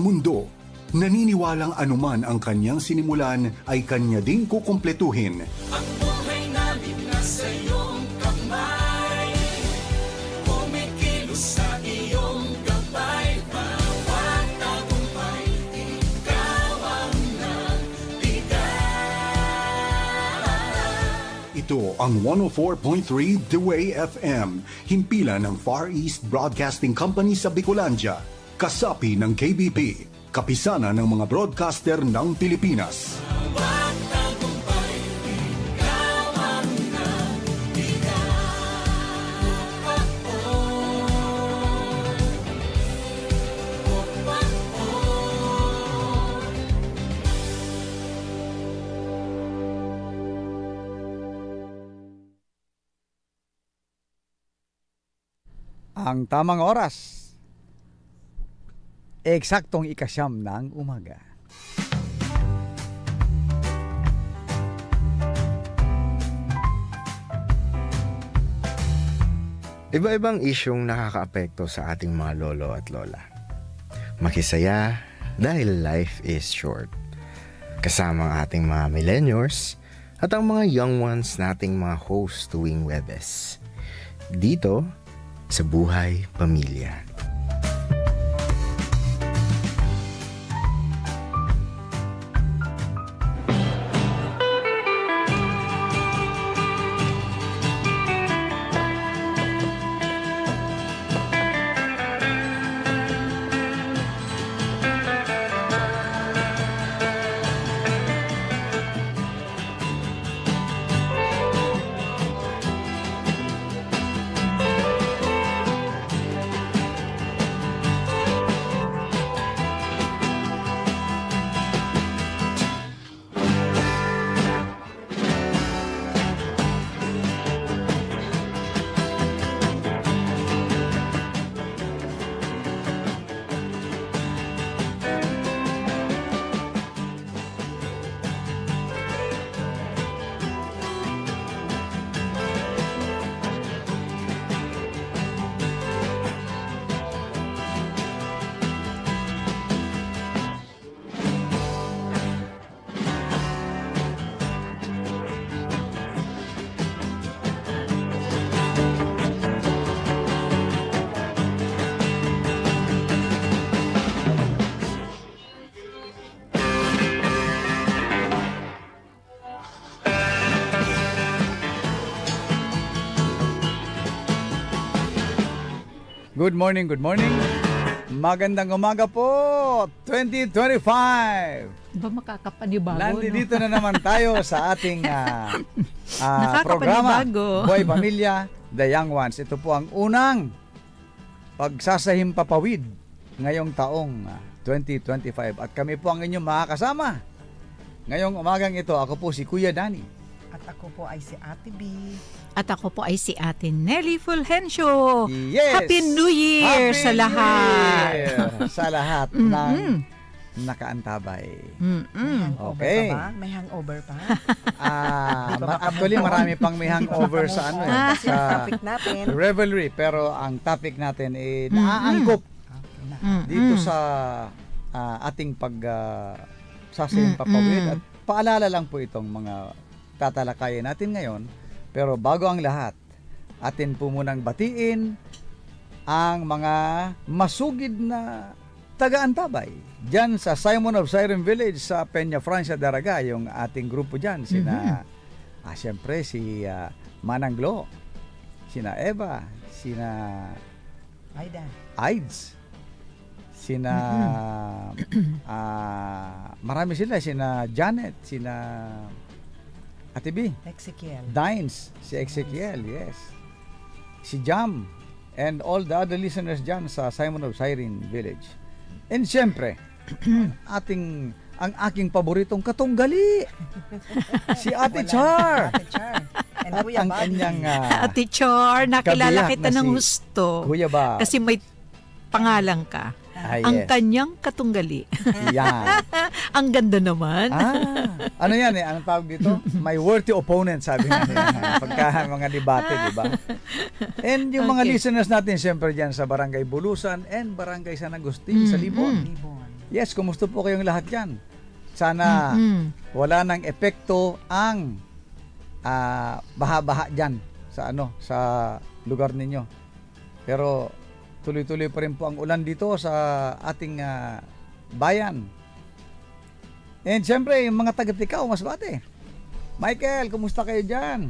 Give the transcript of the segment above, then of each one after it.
mundo. Naniniwalang anuman ang kanyang sinimulan ay kanya ding kukumpletuhin. Ang buhay namin nasa iyong kamay, kumikilos sa iyong gabay, bawat tagumpay, ikaw ang nagbigay. Ito ang 104.3 The Way FM, himpilan ng Far East Broadcasting Company sa Bicolandia, kasapi ng KBP, kapisanan ng mga broadcaster ng Pilipinas. Bawat tagumpay, ikaw ang nagbigay. Ang tamang oras, eksaktong 9:00 ng umaga. Iba-ibang isyong nakakaapekto sa ating mga lolo at lola. Makisaya dahil life is short. Kasama ang ating mga millennials at ang mga young ones nating mga host tuwing Webes. Dito sa Buhay Pamilya. Good morning, good morning. Magandang umaga po, 2025. Ba makakapanibago, Nandito na naman tayo sa ating programa, Buhay Pamilya, The Young Ones. Ito po ang unang pagsasahimpapawid ngayong taong 2025. At kami po ang inyong makakasama. Ngayong umagang ito, ako po si Kuya Danny. At ako po ay si Ate B. At ako po ay si Ate Nelly Fulgencio. Yes! Happy New Year sa lahat! Sa lahat ng nakaantabay. Okay. May hangover pa? Actually, marami pang may hangover sa sa topic natin. revelry. Pero ang topic natin ay naaangkop dito sa ating sasahimpapawid. At paalala lang po itong mga tatalakayin natin ngayon. Pero bago ang lahat, atin po munang batiin ang mga masugid na taga-antabay dyan sa Simon of Siren Village sa Peña Francia Daraga, yung ating grupo dyan. Siyempre si Manang Glo, sina Eva, sina Aids, sina marami sila, sina Janet, sina Ate B, Ezekiel, Dines, si Ezekiel, yes, si Jam, and all the other listeners dyan sa Simon of Siren Village. And siyempre, ang aking paboritong katunggali, si Ate Char. Ate Char. And At Kuya ang Buddy. kanyang Ate Char, nakilala kabiyak kita na ng si gusto. Kuya ba? Kasi may pangalan ka. Ang Yes. kanyang katunggali. Yan. Ang ganda naman. Ano yan ang tawag dito? My worthy opponent, sabi nga nila. Pagka mga debate, di ba? And yung mga listeners natin, siyempre dyan sa Barangay Bulusan and Barangay San Agustin sa Libon. Yes, kumusta po kayong lahat dyan? Sana wala nang epekto ang baha-baha dyan sa lugar ninyo. Pero tuloy-tuloy pa rin po ang ulan dito sa ating bayan. And syempre, yung mga taga-Ticao, Masbate. Michael, kumusta kayo dyan?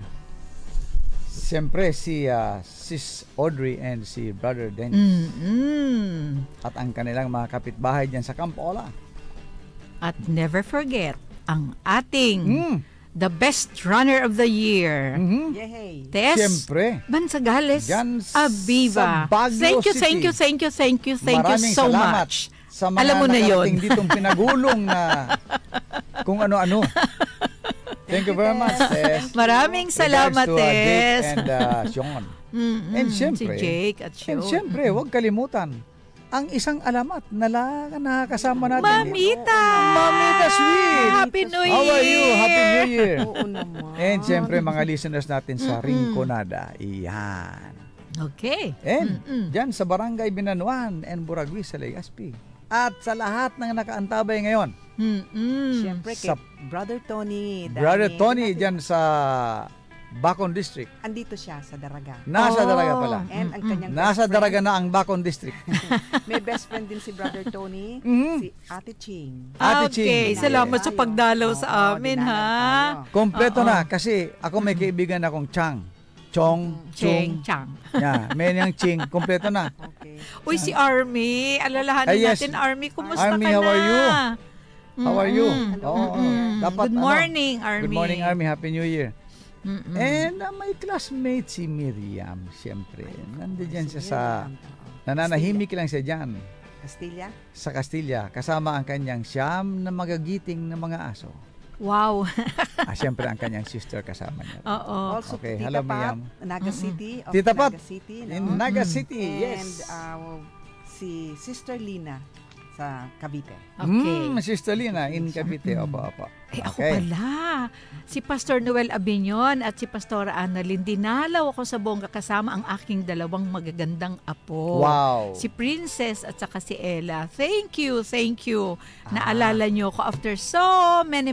Siyempre si Sis Audrey and si Brother Dennis. At ang kanilang mga kapitbahay dyan sa Campola. At never forget ang ating the best runner of the year. Yay! Tess Siyempre. Bansagales Dyan Aviva. sa Baguio Thank you City. Maraming so salamat much. sa mga Alam mo na yun. nakarating ditong pinagulong na kung ano-ano. Thank you very much, Tess. Maraming salamat, Regards to, Jake Tess. and Sean. And syempre, Si Jake at Sean. And syempre, huwag kalimutan ang isang alamat na nakakasama natin. Mamita! Mamita Sweet! Happy New Year! How are you? Happy New Year! Oo naman. And syempre, mga listeners natin sa Rinconada. Iyan. Okay. And dyan sa Barangay Binanuan and Buragui sa Legazpi. At sa lahat ng nakaantabay ngayon. Siyempre kay Sa- Brother Tony. Brother dahil Tony dyan sa Bacon District. Andito siya sa Daraga. Nasa Daraga pala. And ang kanyang Nasa best Daraga friend, na ang Bacon District. may best friend din si Brother Tony, si Ate Ching. Ate Okay, Ching. salamat sa Tayo. pagdalaw Oo, sa amin, dinalaw ha? tayo. Kompleto na kasi ako may kaibigan akong Chang. Chong, Cheng Chung. Chang. Yeah, may niyang Ching. Kompleto na. Okay. Uy, si Army. Alalahanin Ay, yes. natin, Army. Kumusta Army, ka how na? are you? How are you? Hello. Oo, dapat, Good morning, Army. Good morning, Army. Happy New Year. And may classmate si Miriam, siyempre. Nandiyan siya sa, nananahimik lang siya dyan Castilla. sa Castilla, kasama ang kanyang siyam na magagiting na mga aso. Wow. Siyempre ang kanyang sister kasama niya. Oo. Also, Okay, Tita hello, Pat, Miriam. Naga City. Of Tita Pat, Naga City. in No? Naga City, And yes. si Sister Lina sa Cavite. Okay. Sister Lina in Cavite. Opo. Ako pala. Si Pastor Noel Abinion at si Pastora Annalyn. Dinalaw ako sa bongga kasama ang aking dalawang magagandang apo. Wow. Si Princess at saka si Ella. Thank you. Naalala nyo ako after so many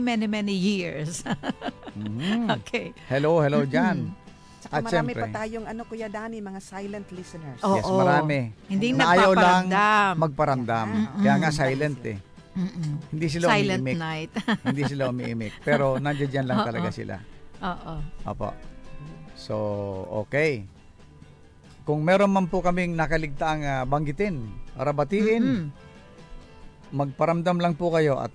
years. Okay. Hello dyan. Saka At marami syempre, pa tayong Kuya Dani, mga silent listeners. Oo. yes, marami. Hindi Na ayaw lang nagpaparamdam. magparamdam. Kaya nga silent eh. Hindi sila Silent umiimik. night. Hindi sila umiimik. Pero nandiyan lang talaga sila. Oo. Opo. So, okay. Kung meron man po kaming nakaligtaang banggitin, arabatiin, magparamdam lang po kayo at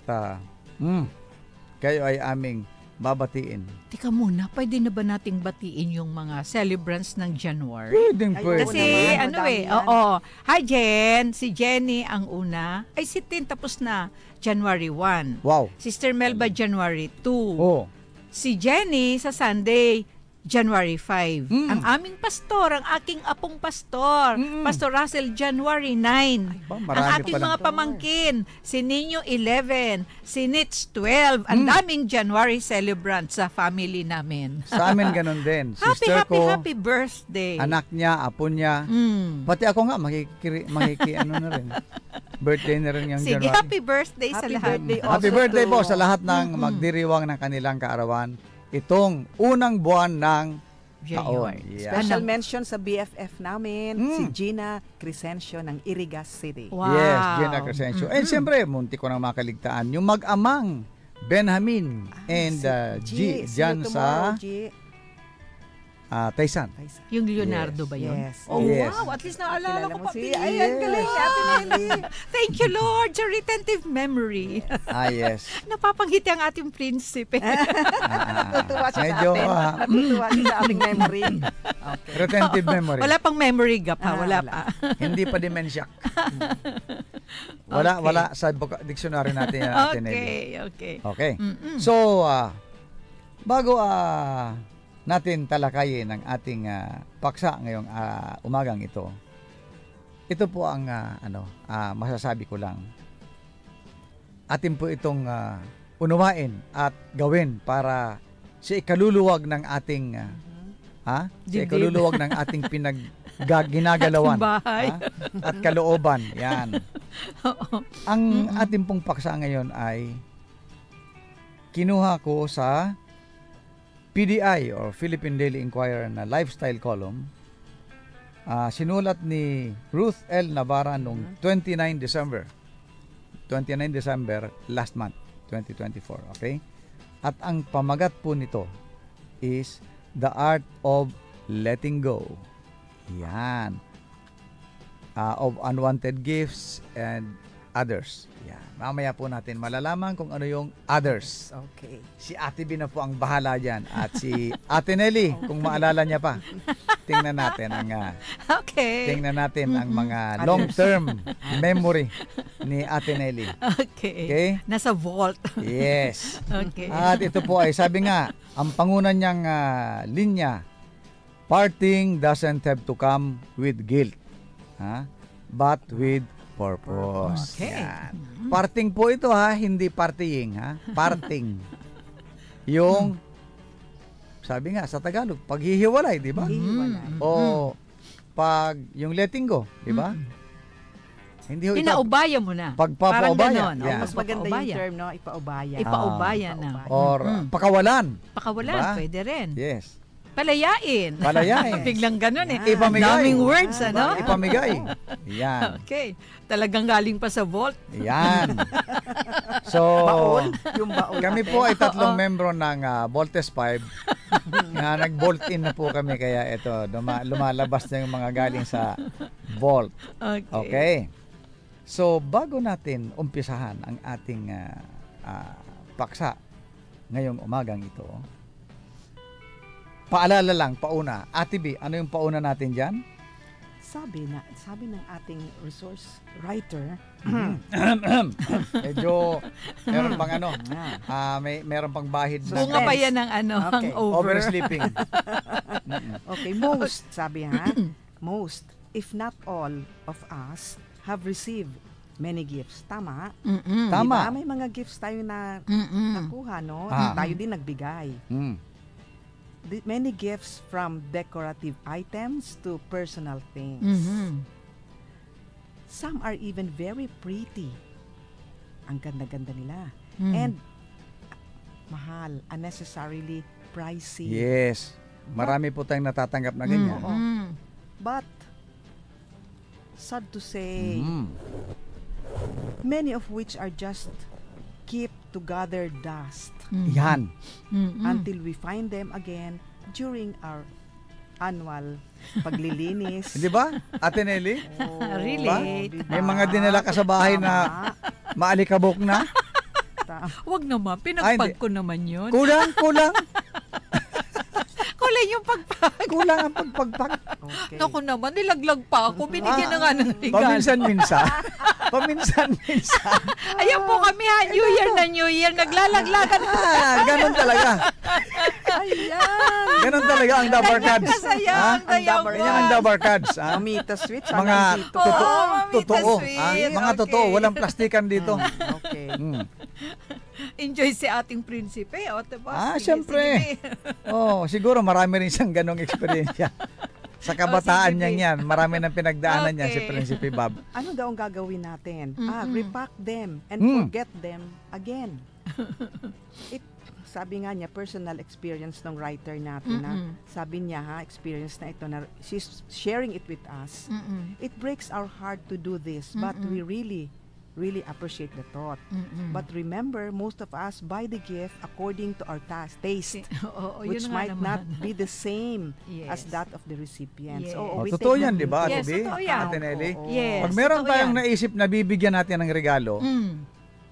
kayo ay aming babatiin. Teka muna, pwede na ba nating batiin yung mga celebrants ng January? Pwedeng Ayun. pwede. Kasi naman, ano madami yan. oo. Hi Jen, si Jenny ang una. Ay si Tin tapos na January 1. Wow. Sister Melba January 2. Oh. Si Jenny sa Sunday January 5. Ang aming pastor, ang aking apong pastor, Pastor Russell January 9. Ba, Ang marami aking pala. mga pamangkin, si Nino 11, si Nitz 12. Ang daming January celebrants sa family namin. Sa amin ganun din. Happy, Sister ko, happy birthday. anak niya, apo niya. Pati ako nga, ano na rin. Birthday na rin yung Sige, January. happy birthday sa Happy lahat. birthday Happy also birthday to- po sa lahat ng magdiriwang ng kanilang kaarawan. Itong unang buwan ng taon. January. Yeah. Special Ano? mention sa BFF namin, si Gina Crescencio ng Irigas City. Wow. Yes, Gina Crescencio. And siyempre, munti ko nang makaligtaan, yung mag-amang Benjamin and G, see you dyan tomorrow, sa G. Taysan. Taysa. Yung Leonardo Yes. ba yun? Yes. Oh, Yes. wow. At least naalala Kilala ko mo pa. si, Pili. ayan, galing, Ate Nelly. Thank you, Lord, sa retentive memory. Yes. Napapanghiti ang ating prinsipe. Natutuwa siya Medyo, sa atin. Natutuwa siya sa aming memory. Okay. retentive memory. Wala pang memory gap, ha? Wala wala. pa. Hindi pa dementia. Wala sa dictionary natin yan, Ate Nelly. Okay. Okay. So, bago natin talakayin ang ating paksa ngayong umagang ito, ito po ang masasabi ko lang. Atin po itong unawain at gawin para sa ikaluluwag ng ating sa ikaluluwag ng ating ginagalawan Ating bahay. at kalooban. Yan. Ang ating pong paksa ngayon ay kinuha ko sa PDI or Philippine Daily Inquirer na lifestyle column. Sinulat ni Ruth L. Navarra noong 29 December last month, 2024. Okay? At ang pamagat po nito is The Art of Letting Go. Yan. Of unwanted gifts and others. Yan. Mamaya po natin malalaman kung ano yung others. Okay. Si Ate B na po ang bahala dyan. At si Ate Nelly, kung maalala niya pa. Tingnan natin ang tingnan natin ang mga long-term memory ni Ate Nelly. Okay? Nasa vault. Yes. Okay. At ito po ay sabi nga, ang pangunan niyang linya, parting doesn't have to come with guilt, but with purpose. Okay. Yan. Parting po ito hindi partying parting. Yung sabi nga sa Tagalog, paghihiwalay, di ba? Hihiwalay. O pag yung letting go, di ba? Hindi ho ito Pinaubaya mo na. pagpapaubaya. Parang ganon. Yeah. Mas maganda yung Papaubaya. term, no? Ipaubaya. Ipaubaya na. Or pakawalan. Pakawalan, Diba? pwede rin. Yes. Palayain. Palayain. Biglang ganon Ipamigay. Daming words, ano? Ipamigay. Yan. Okay. Talagang galing pa sa vault. Yan. So, Baon. Yung baon. kami po ay tatlong membro ng Voltes 5 na nag-bolt in na po kami kaya ito, lumalabas na yung mga galing sa vault. Okay. Okay. So, bago natin umpisahan ang ating paksa ngayong umagang ito, paalala lang, pauna. Ate B, ano yung pauna natin dyan? Sabi ng ating resource writer, Medyo, meron pang meron pang bahid na Bunga pa yan ng Okay. hangover. oversleeping. okay, most, sabi most, if not all of us have received many gifts. Tama? Mm-mm. Tama. Diba? May mga gifts tayo na nakuha, no? Tayo din nagbigay. Many gifts from decorative items to personal things. Mhm. Some are even very pretty. Ang ganda-ganda nila. Mm. And mahal, unnecessarily pricey. Yes. Marami po tayong natatanggap na ganyan. Mm. But, sad to say, Mm. many of which are just keep to gather dust Yan. Mm-mm. until we find them again during our annual paglilinis. Di ba, Ate Nelly? Oh, Relate. diba? May mga dinala ka sa bahay na maalikabok na. Tama. Wag naman, Ay, pinagpag hindi. ko naman yun. Kulang. Kulay yung pagpag. Kulang ang pagpagpag. Okay. Naku naman, nilaglag pa ako. Binigyan na nga ng regalo. Paminsan-minsan. Paminsan-minsan. Ayan po kami New Year na New Year. Naglalaglagan. Ganon talaga. Ayan. Ganon talaga ang Dabar Cards. Sayang, Ang Dabar Yan ang Dabar Cards. Mamita switch. Mga dito. Oo, Mamita totoo. Sweet. Mga Okay. totoo. Walang plastikan dito. Okay. Mm. Enjoy si ating prinsipe. O, diba? Sige, Siyempre. sige. Siguro marami rin siyang ganong eksperyensya. Sa kabataan sige, niya yan, marami nang pinagdaanan niyan si Okay. Prinsipe Bob. Ano daw ang gagawin natin? Repack them and forget them again. Sabi nga niya, personal experience ng writer natin na sabi niya experience na ito na she's sharing it with us. It breaks our heart to do this, but we really appreciate the thought. But remember, most of us buy the gift according to our taste, Oo, which yun nga might naman. not be the same as Yes. that of the recipient. Yes. So, we Totoo take yan, that di ba, Yes, Ate B? totoo yan. Ate Nelly? Oo. Yes. Pag meron totoo tayong yan. naisip na bibigyan natin ng regalo,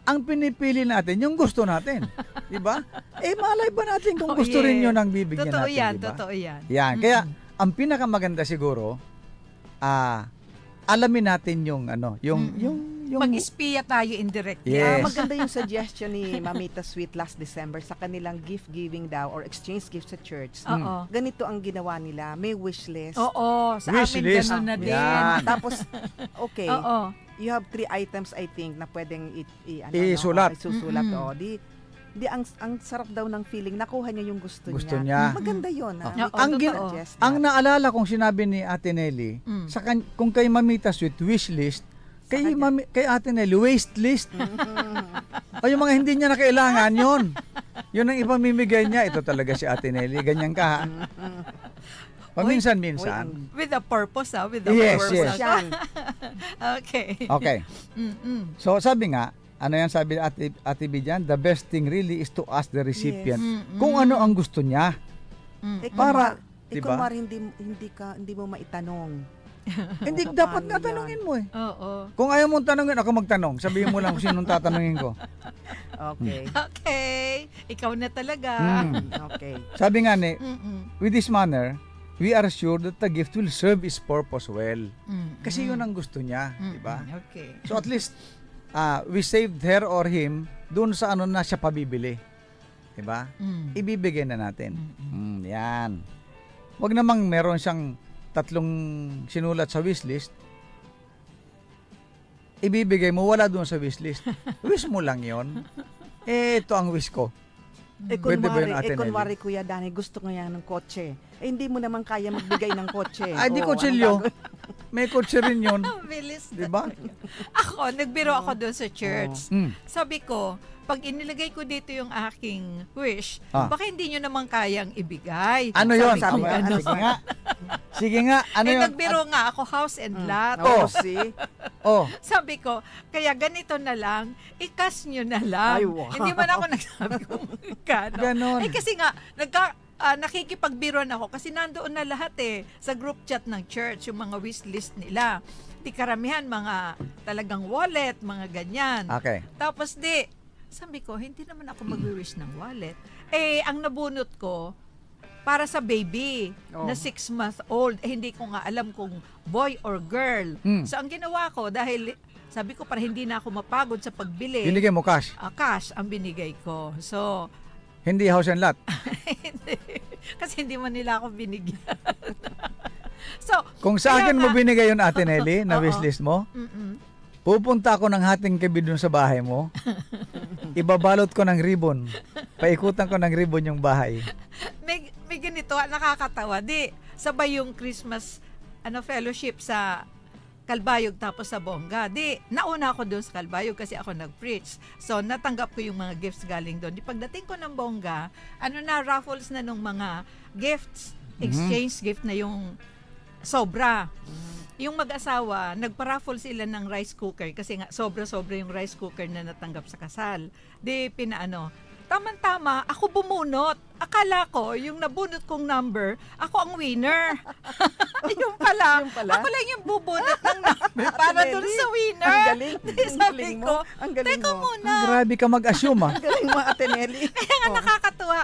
ang pinipili natin yung gusto natin. Di ba? Malay ba natin kung Oh, gusto rin yes. yun ang bibigyan Totoo natin, yan, di ba? totoo yan. Yan. Kaya, ang pinakamaganda siguro, alamin natin yung Mag-espiya tayo indirectly. Yes. Maganda yung suggestion ni Mamita Sweet last December sa kanilang gift giving daw or exchange gifts sa church. Oo. Ganito ang ginawa nila. May wish list. Oo, sa Wish amin list. ganun na din. Yan. Tapos, okay, Oo. you have 3 items I think na pwedeng Isulat. isusulat. Di ang sarap daw ng feeling. Nakuha niya yung gusto niya. Maganda yun. Oo, Ang totoo. Ang naalala kong sinabi ni Ate Nelly, kung kay Mamita Sweet wish list, Kay Ate Nelly, waste list. O yung mga hindi niya na kailangan, yun. Yun ang ipamimigay niya. Ito talaga si Ate Nelly. Ganyan ka, ha? Paminsan-minsan. With a purpose, ha? With a Yes, purpose. yes. Okay. Okay. So, sabi nga, ano yan sabi Ate Bijan? The best thing really is to ask the recipient kung ano ang gusto niya. Para, diba? Kunwari hindi mo maitanong. Hindi, dapat nga tanungin mo eh. Oo. Kung ayaw mong tanungin, ako magtanong. Sabihin mo lang kung sinong tatanungin ko. Okay. Okay. Ikaw na talaga. Okay. Sabi nga with this manner, we are sure that the gift will serve its purpose well. Kasi yun ang gusto niya, di ba? Okay. So at least, we saved her or him doon sa ano na siya pabibili. Di ba? Ibibigay na natin. Yan. Wag namang meron siyang 3 sinulat sa wishlist. Ibibigay mo, wala doon sa wishlist. Wish mo lang yon. Ito ang wish ko. Pwede ba yun, Ate Nelly? Kunwari, Kuya Danny, gusto nga yan ng kotse. Hindi mo naman kaya magbigay ng kotse. Ay, di kotselyo. May kotse rin yun. Bilis. Diba? Ako, nagbiro ako doon sa church. Sabi ko, pag inilagay ko dito yung aking wish, baka hindi nyo naman kayang ibigay. Ano yun? Sabi ko, Sige nga. Sige nga. Ano yun? Nagbiro nga ako, house and lot. See? Sabi ko, kaya ganito na lang, ikas nyo na lang. Ay, wow. Hindi man ako nagsabi kung magkano. Ganon. Kasi nga, nakikipagbiruan ako kasi nandoon na lahat sa group chat ng church, yung mga wish list nila. Di karamihan, mga talagang wallet, mga ganyan. Okay. Tapos sabi ko, hindi naman ako mag-wish ng wallet. Ang nabunot ko, para sa baby na 6-month-old, hindi ko nga alam kung boy or girl. So, ang ginawa ko, dahil sabi ko, para hindi na ako mapagod sa pagbili. Binigay mo cash? Cash ang binigay ko. So, hindi house and lot? Hindi. Kasi hindi man nila ako binigyan. So, kung sa akin mo binigay yun, Ate Nelly, na wishlist mo, pupunta ako ng hating gabi dun sa bahay mo, ibabalot ko ng ribbon, paikutan ko ng ribbon yung bahay. May ganito, nakakatawa. Sabay yung Christmas fellowship sa Kalbayog tapos sa Bongga. Nauna ako doon sa Kalbayog kasi ako nag-preach. So, natanggap ko yung mga gifts galing doon. Pagdating ko ng Bongga, raffles na nung mga gifts, exchange gift na yung sobra. Yung mag-asawa, nagpa-raffle sila ng rice cooker kasi nga sobra-sobra yung rice cooker na natanggap sa kasal. Tama-tama, ako bumunot. Akala ko, yung nabunot kong number, ako ang winner. Yung pala, ako lang yung bubunot ng number para dun sa winner. Ang galing. Sabi ko, teka muna. Grabe ka mag-assume, Ang galing mo, Ate Nelly. Kaya nga nakakatuwa.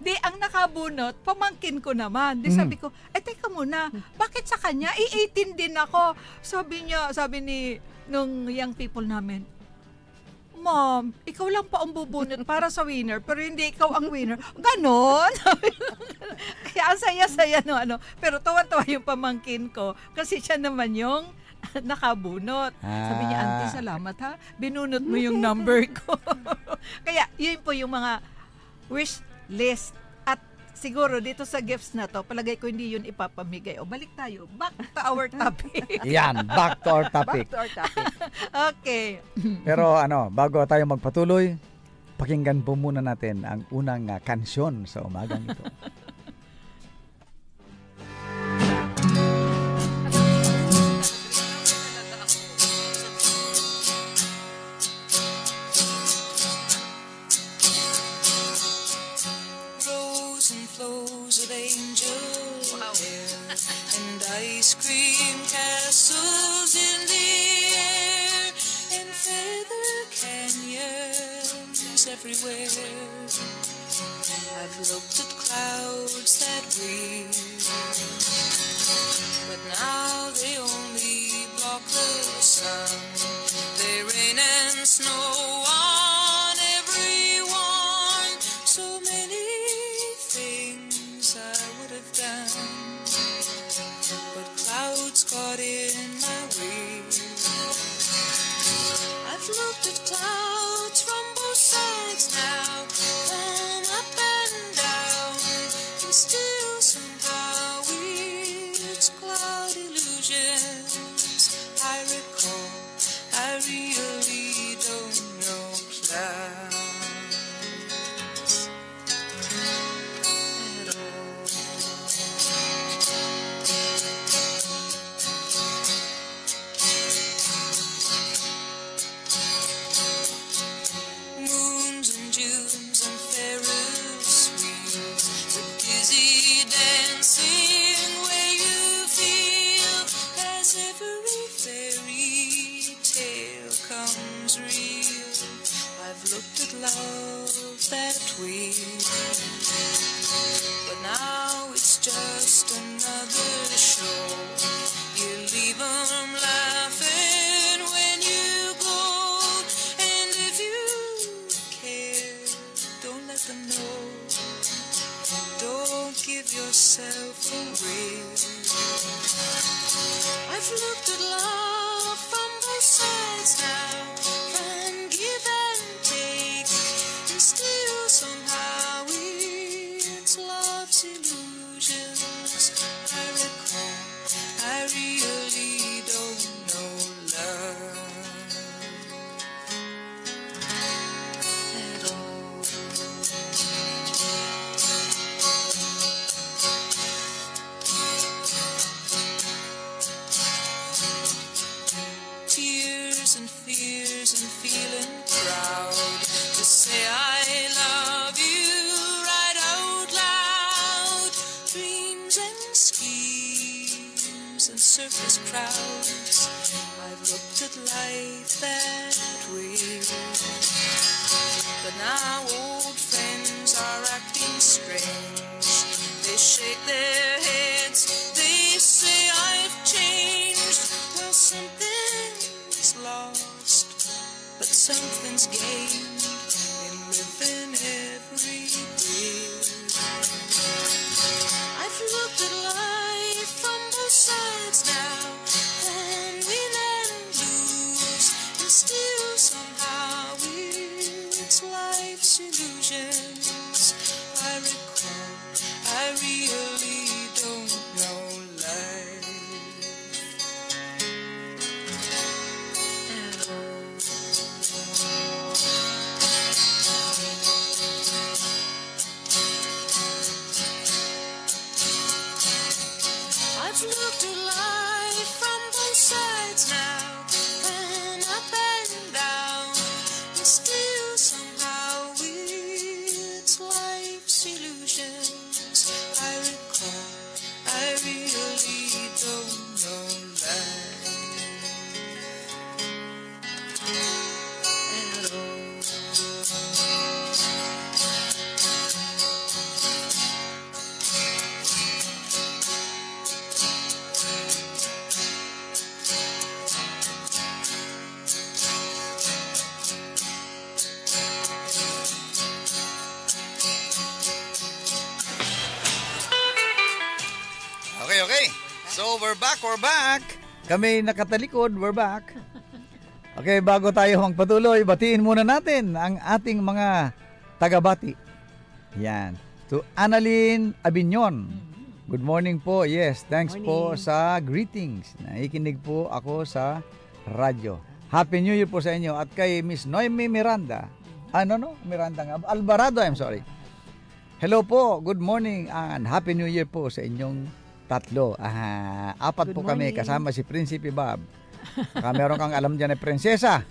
Ang nakabunot, pamangkin ko naman. Sabi ko, teka muna, bakit sa kanya? 18 din ako. Sabi nung young people namin, Mom, ikaw lang pa ang bubunot para sa winner, pero hindi ikaw ang winner. Ganon. Kaya ang saya-saya Pero tawa-tawa yung pamangkin ko kasi siya naman yung nakabunot. Sabi niya, Auntie, salamat ha. Binunot mo yung number ko. Kaya yun po yung mga wish list. At siguro dito sa gifts na to, palagay ko hindi yun ipapamigay. Balik tayo. Back to our topic. Yan, back to our topic. Okay. Pero bago tayo magpatuloy, pakinggan po muna natin ang unang kansyon sa umagang ito. Ice cream castles in the air and feather canyons everywhere. I've looked at clouds that way, but now they only block the sun. They rain and snow on everyone. So many things I would have done, but clouds got in my way. I've looked at clouds from both sides now, from up and down, and still somehow it's cloud illusions I recall wheel. But now it's just another show. You leave 'em laughing when you go. And if you care, don't let them know. Don't give yourself away. I've looked at love from both sides now, from give and take, and still somehow it's love's illusions I recall. I really don't know love at all. Tears and fears and feeling proud to say I love you right out loud. Dreams and schemes and circus crowds, I've looked at life that way. But now old friends are acting strange. They shake their heads, they say I've changed. Well, something's lost, but something's gained in living every day. I've looked at life from both sides now, and win and lose, and still somehow it's life's illusions I recall. I really don't know life at all. I've looked at life from both sides now, and up and down, and still somehow it's life's illusions I recall. I really don't know life at all. Okay. So, we're back. Kami nakatalikod, we're back. Okay, bago tayo magpatuloy, batiin muna natin ang ating mga tagabati. Yan. To Annalyn Abinyon. Good morning po. Yes, thanks po sa greetings. Nakikinig po ako sa radyo. Happy New Year po sa inyo. At kay Miss Noemi Miranda. Miranda nga. Alvarado, I'm sorry. Hello po. Good morning and Happy New Year po sa inyong tatlo. Apat po kami kasama si Prinsipe Bob. Baka meron kang alam dyan na prinsesa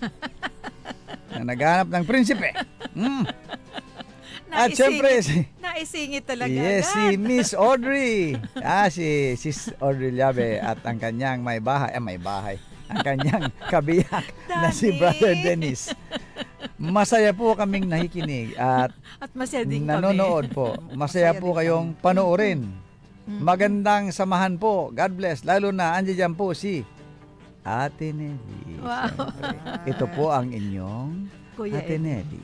na naghanap ng prinsipe. At syempre naisingit talaga. Yes, si Miss Audrey. Si Audrey Llabe at ang kanyang may bahay. Ang kanyang kabiyak na si Brother Dennis. Masaya po kaming nakikinig at masaya din nanonood po. Masaya po kayong panoorin. Magandang samahan po. God bless. Lalo na andiyan po si Ate Nelly. Wow. Ito po ang inyong Kuya Ate Ed. Nelly.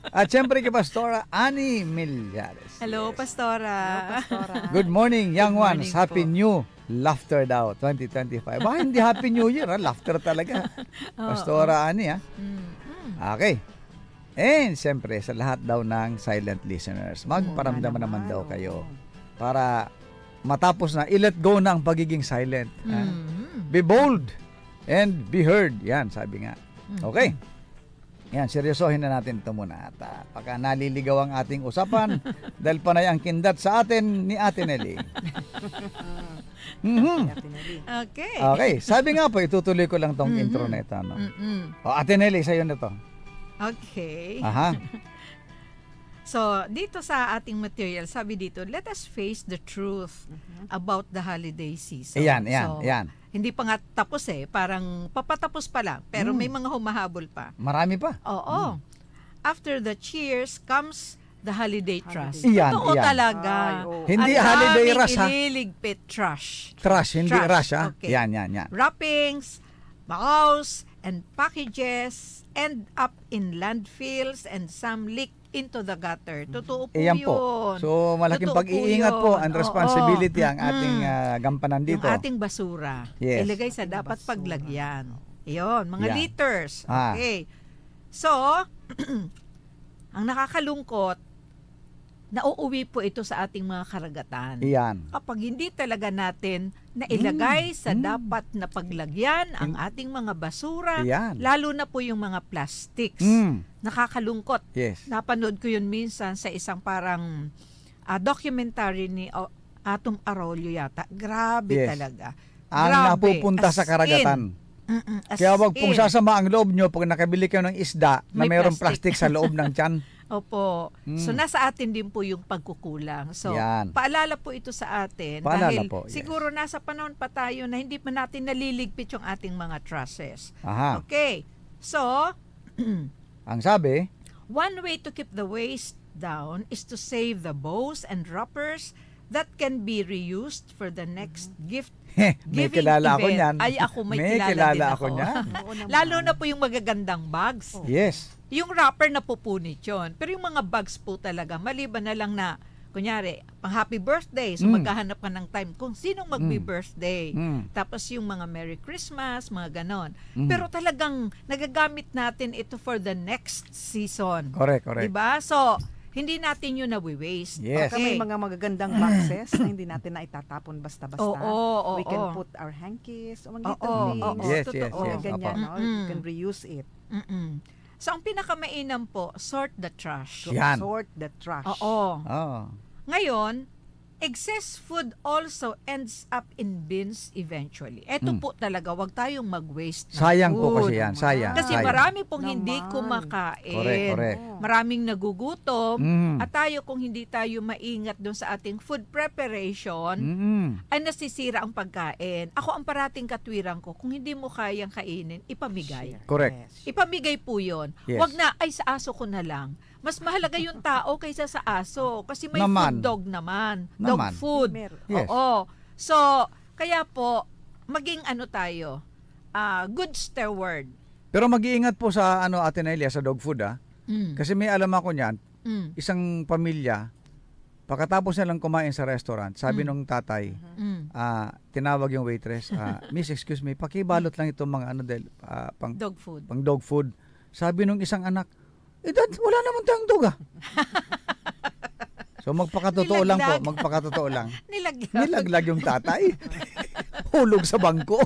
At syempre kay Pastora Annie Millares. Hello, Pastora. Good morning, young Good morning ones. Happy po. New Laughter daw, 2025. Hindi Happy New Year, laughter talaga. Pastora Annie, Okay. And siyempre, sa lahat daw ng silent listeners, magparamdaman naman daw kayo para matapos na, i-let go na ang pagiging silent. Be bold and be heard. Yan, sabi nga. Okay. Yan, seryosohin na natin ito muna. At pagka naliligaw ang ating usapan, dahil panay ang kindat sa atin ni Ate Nelly. Okay. Okay, sabi nga po, itutuloy ko lang tong intro na ito. No? Ate Nelly, sa'yo na to. Okay. Aha. So, dito sa ating material, sabi dito, let us face the truth about the holiday season. Yan. Hindi pa nga tapos parang papatapos pa lang, pero may mga humahabol pa. Marami pa. Oo. After the cheers comes the holiday trash. Iyan, Totoo iyan. talaga. Ay, oo. Hindi Ang holiday daming rush, ha? ililigpit trash. Trash, hindi rush, ha? Okay. Yan. Wrappings, bows, and packages end up in landfills and some leak into the gutter. Totoo po Iyan yun. po. So, malaking Totoo pag-iingat po yun. and responsibility Oo. ang ating gampanan dito. Yung ating basura, Yes. ilagay sa dapat basura. paglagyan. Iyon, mga Yan. liters. Ah. Okay. So, ang nakakalungkot, nauuwi po ito sa ating mga karagatan. Iyan. Kapag hindi talaga natin nailagay sa dapat na paglagyan ang ating mga basura, Iyan. lalo na po yung mga plastics. Nakakalungkot. Yes. Napanood ko yun minsan sa isang parang documentary ni Atom Arroyo yata. Grabe Yes. talaga. Ang Grabe. napupunta As sa karagatan. as Kaya wag pong in. sasama ang loob nyo pag nakabili kayo ng isda na May mayroong plastic. plastic sa loob ng tiyan. Opo. So nasa atin din po yung pagkukulang. So Yan. paalala po ito sa atin Paalala dahil po, yes. siguro nasa panahon pa tayo na hindi pa natin naliligpit yung ating mga trusses. Aha. Okay. So, Ang sabi, one way to keep the waste down is to save the bows and wrappers that can be reused for the next gift may giving kilala ako event. niyan. Ay, ako may kilala din ako. niyan. Lalo na po yung magagandang bags. Yes. Yung wrapper na pupunit yun. Pero yung mga bags po talaga, maliban na lang na, kunyari, pang happy birthday, so maghahanap ka ng time kung sinong magbi-birthday. Tapos yung mga Merry Christmas, mga ganon. Pero talagang nagagamit natin ito for the next season. Correct. Diba? So, hindi natin yun nawi-waste. Yes. Baka may mga magagandang boxes na hindi natin na itatapon basta-basta. Oo. We can put our hankies o mga Oo, things. oo. Yes, Totoo. Ganyan, Opo. no? You can reuse it. So, ang pinakamainam po, sort the trash. Yan. Sort the trash. Oo. Oh. Ngayon, excess food also ends up in bins eventually. Ito po talaga, wag tayong mag-waste ng Sayang po food. kasi yan. Sayang. Kasi sayang. marami pong hindi Naman. kumakain. Correct. Maraming nagugutom. Mm. At tayo, kung hindi tayo maingat doon sa ating food preparation, ay nasisira ang pagkain. Ako ang parating katwiran ko, kung hindi mo kayang kainin, ipamigay. Correct. Yes. Ipamigay po yun. Yes. Wag na, ay sa aso ko na lang. Mas mahalaga yung tao kaysa sa aso. Kasi may Naman. food dog naman. Naman. Dog food. Meron. Yes. Oo. So, kaya po, maging ano tayo, good steward. Pero mag-iingat po sa Ate Nelia, sa dog food Mm. Kasi may alam ako niyan, Mm. isang pamilya, pagkatapos nilang kumain sa restaurant, sabi nung tatay, Mm. tinawag yung waitress, Miss, excuse me, pakibalot lang itong mga pang Dog food. dog food. Sabi nung isang anak, Dad, wala naman tayong dog So magpakatotoo lang po, Nilaglag. magpakatotoo lang. Nilaglag. Nilaglag yung tatay. Hulog sa bangko.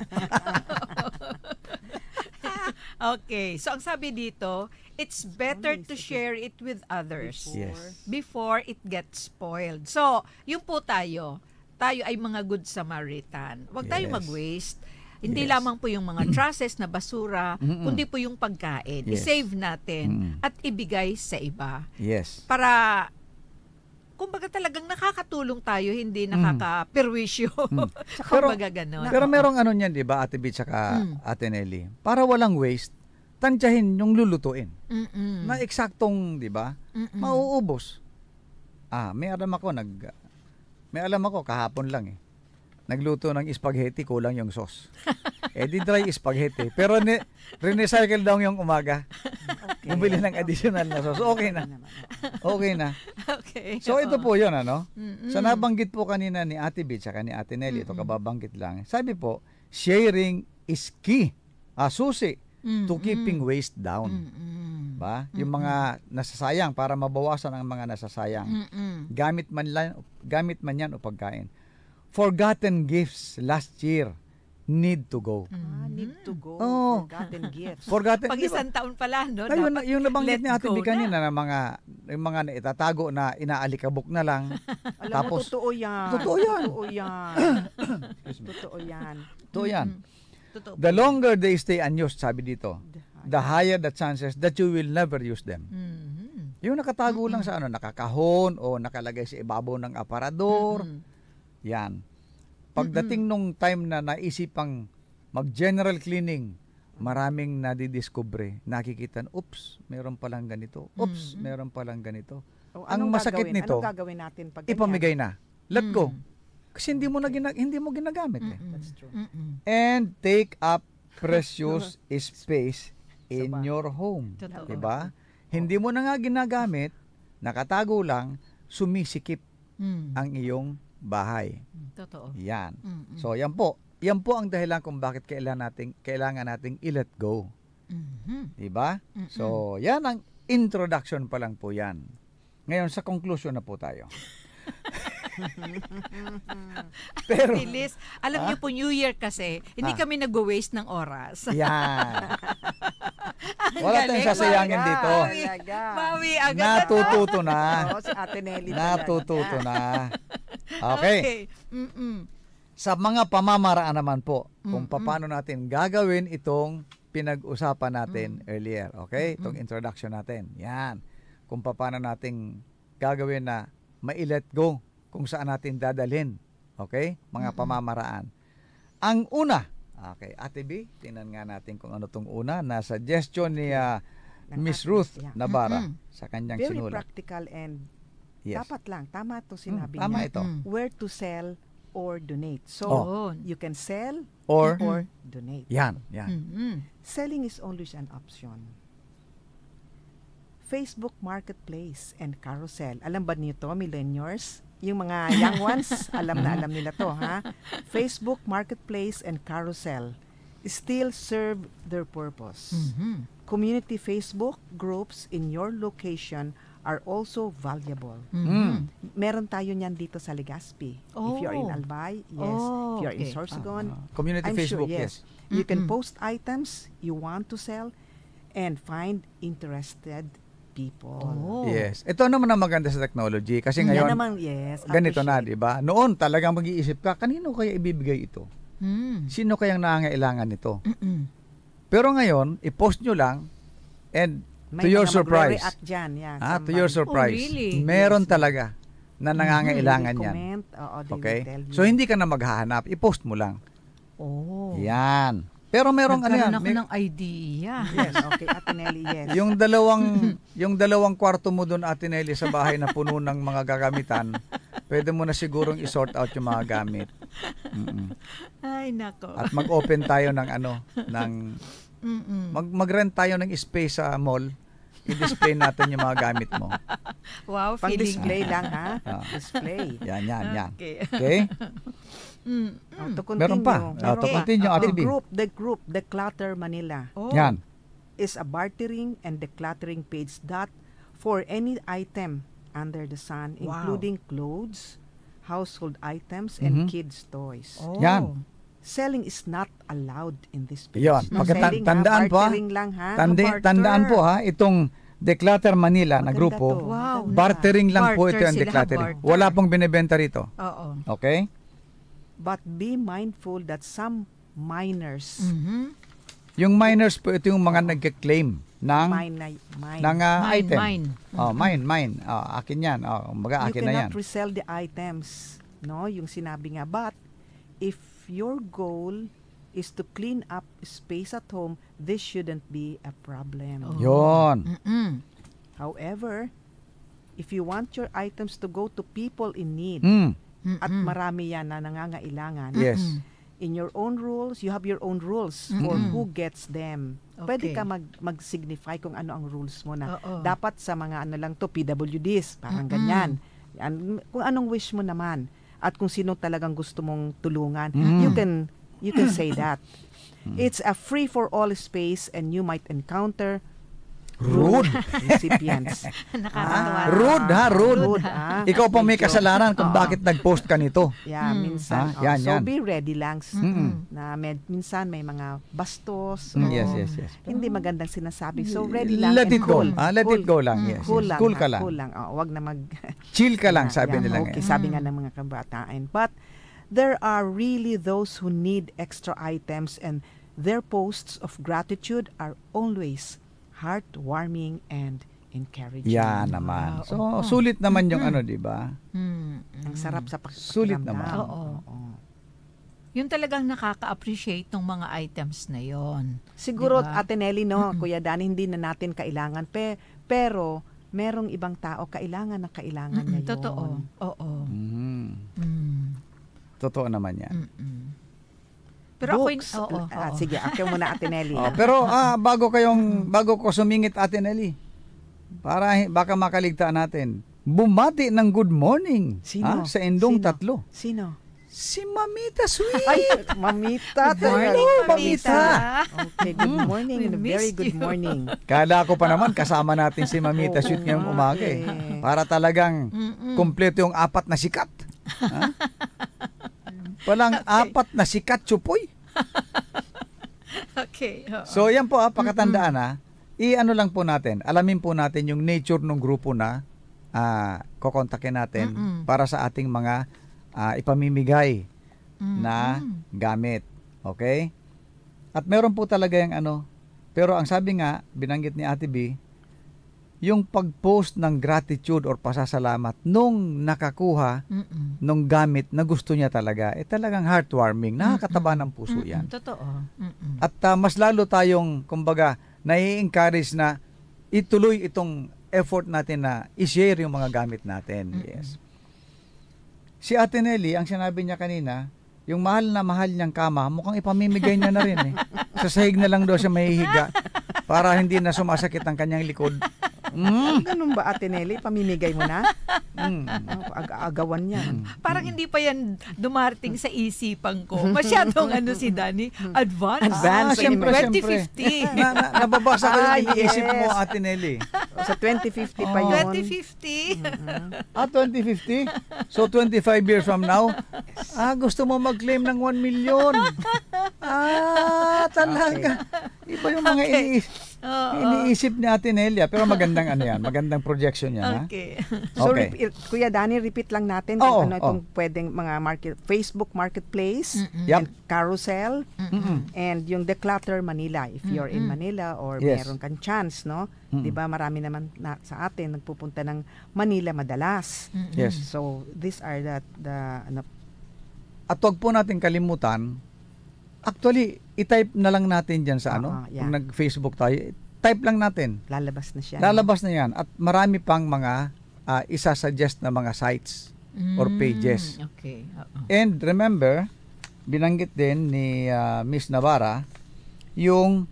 Okay. So, ang sabi dito, it's better to share it with others Yes. before it gets spoiled. So, yung po tayo ay mga good Samaritan. Huwag tayo Yes. mag-waste. Hindi Yes. lamang po yung mga trusses na basura, kundi po yung pagkain. Yes. I-save natin at ibigay sa iba. Yes. Para, kumbaga talagang nakakatulong tayo, hindi nakaka-perwisyo. Kumbaga ganon. Pero merong ano niyan, 'di ba, Ate Bit saka Ate Nelly? Para walang waste, tansyahin yung lulutuin. Mm-mm. Na eksaktong, 'di ba? Mauubos. May alam ako kahapon lang eh. Nagluto ng spaghetti, kulang yung sauce. Di dry spaghetti. Pero recycle daw yung umaga. Bumili ng additional na sauce. Okay na. Okay na. Okay. So ito po yun, So nabanggit po kanina ni Ate Bit saka ni Ate Nelly, ito kababanggit lang. Sabi po, sharing is key. Susi to keeping waste down. Ba? Yung mga nasasayang, para mabawasan ang mga nasasayang. Gamit man yan o pagkain. Forgotten gifts last year need to go. Need to go. Oh. Forgotten gifts. Forgotten, Pag di ba? isang taon pala, no? Ayun, dapat yung nabanggit let ni Ate go Bit kanina na yung mga naitatago na inaalikabok na lang. Alam Tapos, mo, totoo yan. Totoo yan. Totoo yan. Totoo yan. ito yan. Totoo. The longer they stay unused, sabi dito, the higher the chances that you will never use them. Yung nakatago lang sa nakakahon o nakalagay sa ibabaw ng aparador. Yan. Pagdating nung time na naisipang mag-general cleaning maraming nadidiscover, nakikita, oops, meron palang ganito. Oops, meron palang ganito. Ang masakit nito, anong gagawin natin pag ganyan? ipamigay na. Let go. Kasi hindi mo ginagamit eh. That's true. And take up precious space in your home. Totoo. Diba? Hindi mo na nga ginagamit, nakatago lang, sumisikip ang iyong bahay. Totoo. Yan. So yan po ang dahilan kung bakit kailangan nating i-let go. Diba? So yan ang introduction pa lang po yan. Ngayon sa conclusion na po tayo. Pero Bilis. Alam niyo po, New Year kasi, hindi kami nag-waste ng oras. yan. Wala tayong sasayangin dito. Bawi agad. Natututo na. Oo, si Ate Nelly Natututo na. Okay. Mm-mm. Sa mga pamamaraan naman po, kung paano natin gagawin itong pinag-usapan natin earlier. Okay? Itong introduction natin. Yan. Kung paano natin gagawin na ma-let go kung saan natin dadalhin. Okay? Mga pamamaraan. Ang una, okay, Ate B, tingnan nga natin kung ano tong una na suggestion ni Miss Ruth Navarra sa kanyang Very sinulat. practical and Yes. dapat lang. Tama ito sinabi Tama niya. ito. Where to sell or donate. So, you can sell Or donate. yan. Selling is always an option. Facebook Marketplace and Carousel. Alam ba niyo to, millennials? Yung mga young ones, alam na alam nila to, ha? Facebook Marketplace and Carousel still serve their purpose. Community Facebook groups in your location are also valuable. Meron tayo niyan dito sa Legazpi. If you're in Albay, yes. If you're in Sorsogon, Community I'm Facebook, sure, yes. You can post items you want to sell and find interested people. Yes. Ito naman ang maganda sa technology kasi Yan ngayon naman, yes. ganito na, appreciate. 'di ba? Noon talagang mag-iisip ka, kanino kaya ibibigay ito? Sino kayang nangangailangan nito? Pero ngayon, i-post nyo lang and May to your mga surprise. magre-react dyan. Yeah, To your surprise. really? Meron talaga na nangangailangan They yan. comment, they Okay? will tell you. So hindi ka na maghahanap, i-post mo lang. Oh. Yan. Pero merong ano yan, Nagkaroon ako ng idea. Yes, okay, Ate Nelly, yes. yung dalawang kwarto mo doon, Ate Nelly, sa bahay na puno ng mga gagamitan, pwede mo na sigurong i-sort out yung mga gamit. Ay, nako. At mag-open tayo ng mag-rent tayo ng space sa mall. I-display natin yung mga gamit mo. Wow, Pang feeling. display lang, ha? Display. Yan. Okay. Okay? To continue. Meron pa. To continue, Ate B. The group, Declutter Manila, Yan. is a bartering and decluttering page that for any item under the sun, including clothes, household items, and kids' toys. Yan. Selling is not allowed in this page. Yon. No selling, Tandaan po, bartering lang, ha? No barter. tandaan po ha, itong Declutter Manila na Maganda grupo, to. Wow. bartering lang po ito Barter ang sila, decluttering. barter. Wala pong binebenta rito. Oo. Okay? But be mindful that some minors, Yung minors po, ito yung mga nagke-claim ng item. Mine. Akin yan. you Akin na yan. cannot resell the items. No, yung sinabi nga. But if your goal is to clean up space at home, this shouldn't be a problem. Yon. However, if you want your items to go to people in need, at marami yan na nangangailangan, Yes. in your own rules, you have your own rules for who gets them. Pwede ka mag-signify kung ano ang rules mo na. Dapat sa mga ano lang to, PWDs, parang ganyan. Yan, kung anong wish mo naman. At kung sino talagang gusto mong tulungan, you can say that. It's a free for all space and you might encounter Rude. recipients. Nakakatawa. Rude. Ikaw pa may Medyo- kasalanan kung bakit nag-post ka nito. Yeah, minsan. Yan, so yan. be ready lang na minsan may mga bastos. Yes. Hindi magandang sinasabi. So ready lang. Let and it go. cool. Let it go lang. Yes. Cool yes. lang. Cool ka lang. Cool lang. Wag na mag Chill ka lang, Yeah, sabi nila okay, ngayon. sabi nga ng mga kabataan. But there are really those who need extra items and their posts of gratitude are always heartwarming and encouraging. Yan naman. So, sulit naman yung ano, di ba? Ang sarap sa pakiramdam. Sulit naman. Oo. yung talagang nakaka-appreciate ng mga items na yon. Siguro, Diba? Ate Nelly, no, Kuya Danny, hindi na natin kailangan. Pero, merong ibang tao, kailangan na kailangan niya yun. Totoo. Oo. Mhm. Mm. Totoo naman yan. Mm-mm. Pero ako Books. oo. Sige, ako muna, Ate Nelly. Pero bago ko sumingit, Ate Nelly, para baka makaligtaan natin, bumati ng good morning Sino? sa Indong Sino? Tatlo. Sino? Si Mamita Sweet. Ay, Mamita. Good morning, Hello, Mamita. Okay, good morning. We And a very missed good you. morning. Kala ko pa naman kasama natin si Mamita Sweet ngayong umaga eh. Para talagang kumpleto yung 4 na sikat. Ha? Walang 4 na sikat, Chupoy. Okay. Oo. So yan po pakatandaan i-ano lang po natin, alamin po natin yung nature ng grupo na kokontakin natin para sa ating mga ipamimigay na gamit. Okay? At meron po talaga yung pero ang sabi nga, binanggit ni Ate B, yung pag-post ng gratitude or pasasalamat nung nakakuha nung gamit na gusto niya talaga, talagang heartwarming, nakakataba ng puso yan. Totoo. At mas lalo tayong, kumbaga, nai-encourage na ituloy itong effort natin na i-share yung mga gamit natin. Yes. Si Ate Nelly, ang sinabi niya kanina, yung mahal na mahal niyang kama, mukhang ipamimigay niya na rin eh. Sa sahig na lang daw siya mahihiga para hindi na sumasakit ang kanyang likod. Ganun ba, Ate Nelly? Pamimigay mo na? Agawan niya. Parang hindi pa yan dumarating sa isipan ko. Masyadong si Danny, advanced. Siyempre, 2050. Nababasa ko yung Ah, iniisip yes. mo, Ate Nelly. Sa 2050 pa yun. 2050. 2050? So, 25 years from now, gusto mo mag-claim ng 1 million. Talaga. Iba yung mga iniisip ni Ate Nelia. Pero magandang magandang projection yan. Okay. So, Okay. Kuya Danny, repeat lang natin Oo, kung itong pwedeng mga Facebook Marketplace, Yep. and Carousel, and yung Declutter Manila. If you're in Manila or Yes. meron kang chance, no? Di ba marami naman sa atin nagpupunta ng Manila madalas. Yes. So, these are At wag po natin kalimutan, actually, i-type na lang natin dyan sa yeah. kung nag-Facebook tayo, type lang natin. lalabas na siya. Lalabas na yan. At marami pang mga isa-suggest na mga sites or pages. Okay. And remember, binanggit din ni Miss Navarra, yung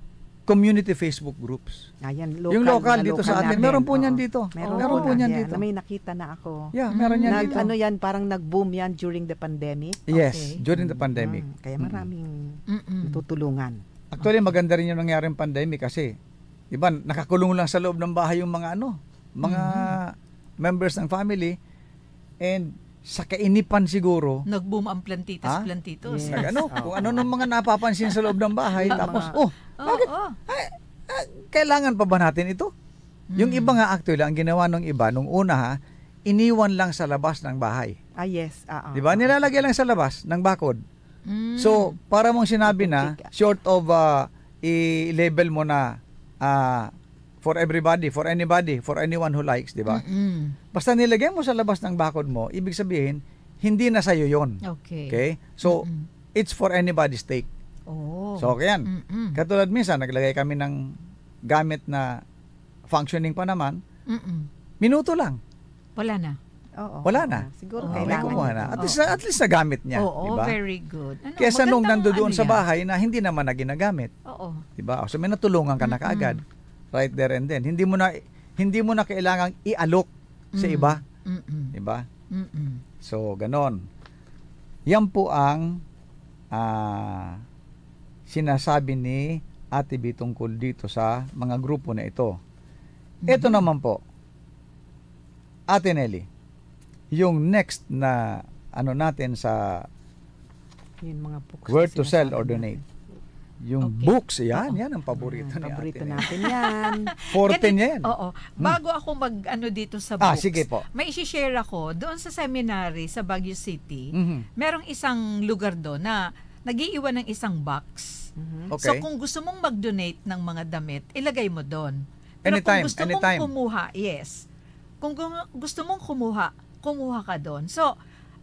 community Facebook groups. Ayan, Yung local dito sa atin. Meron po niyan dito. Meron po niyan dito. Na may nakita na ako. Yeah, meron yan dito. Ano yan, parang nag-boom yan during the pandemic. Yes, Okay. during the pandemic. Kaya maraming tutulungan. Actually, maganda rin yung nangyaring pandemic kasi, diba, nakakulong lang sa loob ng bahay yung mga mga members ng family, and sa kainipan siguro, Nag-boom ang plantitos. Yes. kung ano nung mga napapansin sa loob ng bahay, tapos, bakit? Kailangan pa ba natin ito? Yung iba nga actually, ang ginawa nung iba, nung una iniwan lang sa labas ng bahay. Yes. Diba? Nilalagay lang sa labas ng bakod. So, para mong sinabi na, short of i-label mo na for everybody, for anybody, for anyone who likes, di ba? Basta nilagay mo sa labas ng bakod mo, ibig sabihin, hindi na sa'yo yun. Okay? So, it's for anybody's take. Oh. So, okay yan. Katulad minsan, naglagay kami ng gamit na functioning pa naman, minuto lang. Wala na. Wala na. Siguro May kailangan kumuha niya. na. At least nagamit niya. Oo, diba? very good. Kesa nung nandoon sa yan. bahay na hindi naman na ginagamit. Oo. Diba? So may natulungan ka na kaagad. Right there and then. Hindi mo na kailangang i-alok sa iba. Diba? So, ganon. Yan po ang sinasabi ni Ate B tungkol dito sa mga grupo na ito. Ito naman po, Ate Nelly, yung next na natin sa Yung mga books where na to sell or sinasabi donate. natin. Yung books, yan ang paborito ni Paborito Ate Nelly. natin yan. Forte niya yan. Oo. Bago ako dito sa books, sige po. may isi-share ako doon sa seminary sa Baguio City. Mhm. Merong isang lugar doon na nag-iiwan ng isang box. Okay. So kung gusto mong mag-donate ng mga damit, ilagay mo doon. Pero Anytime, kung gusto anytime. mong kumuha, yes. Kung gusto mong kumuha ka doon. So,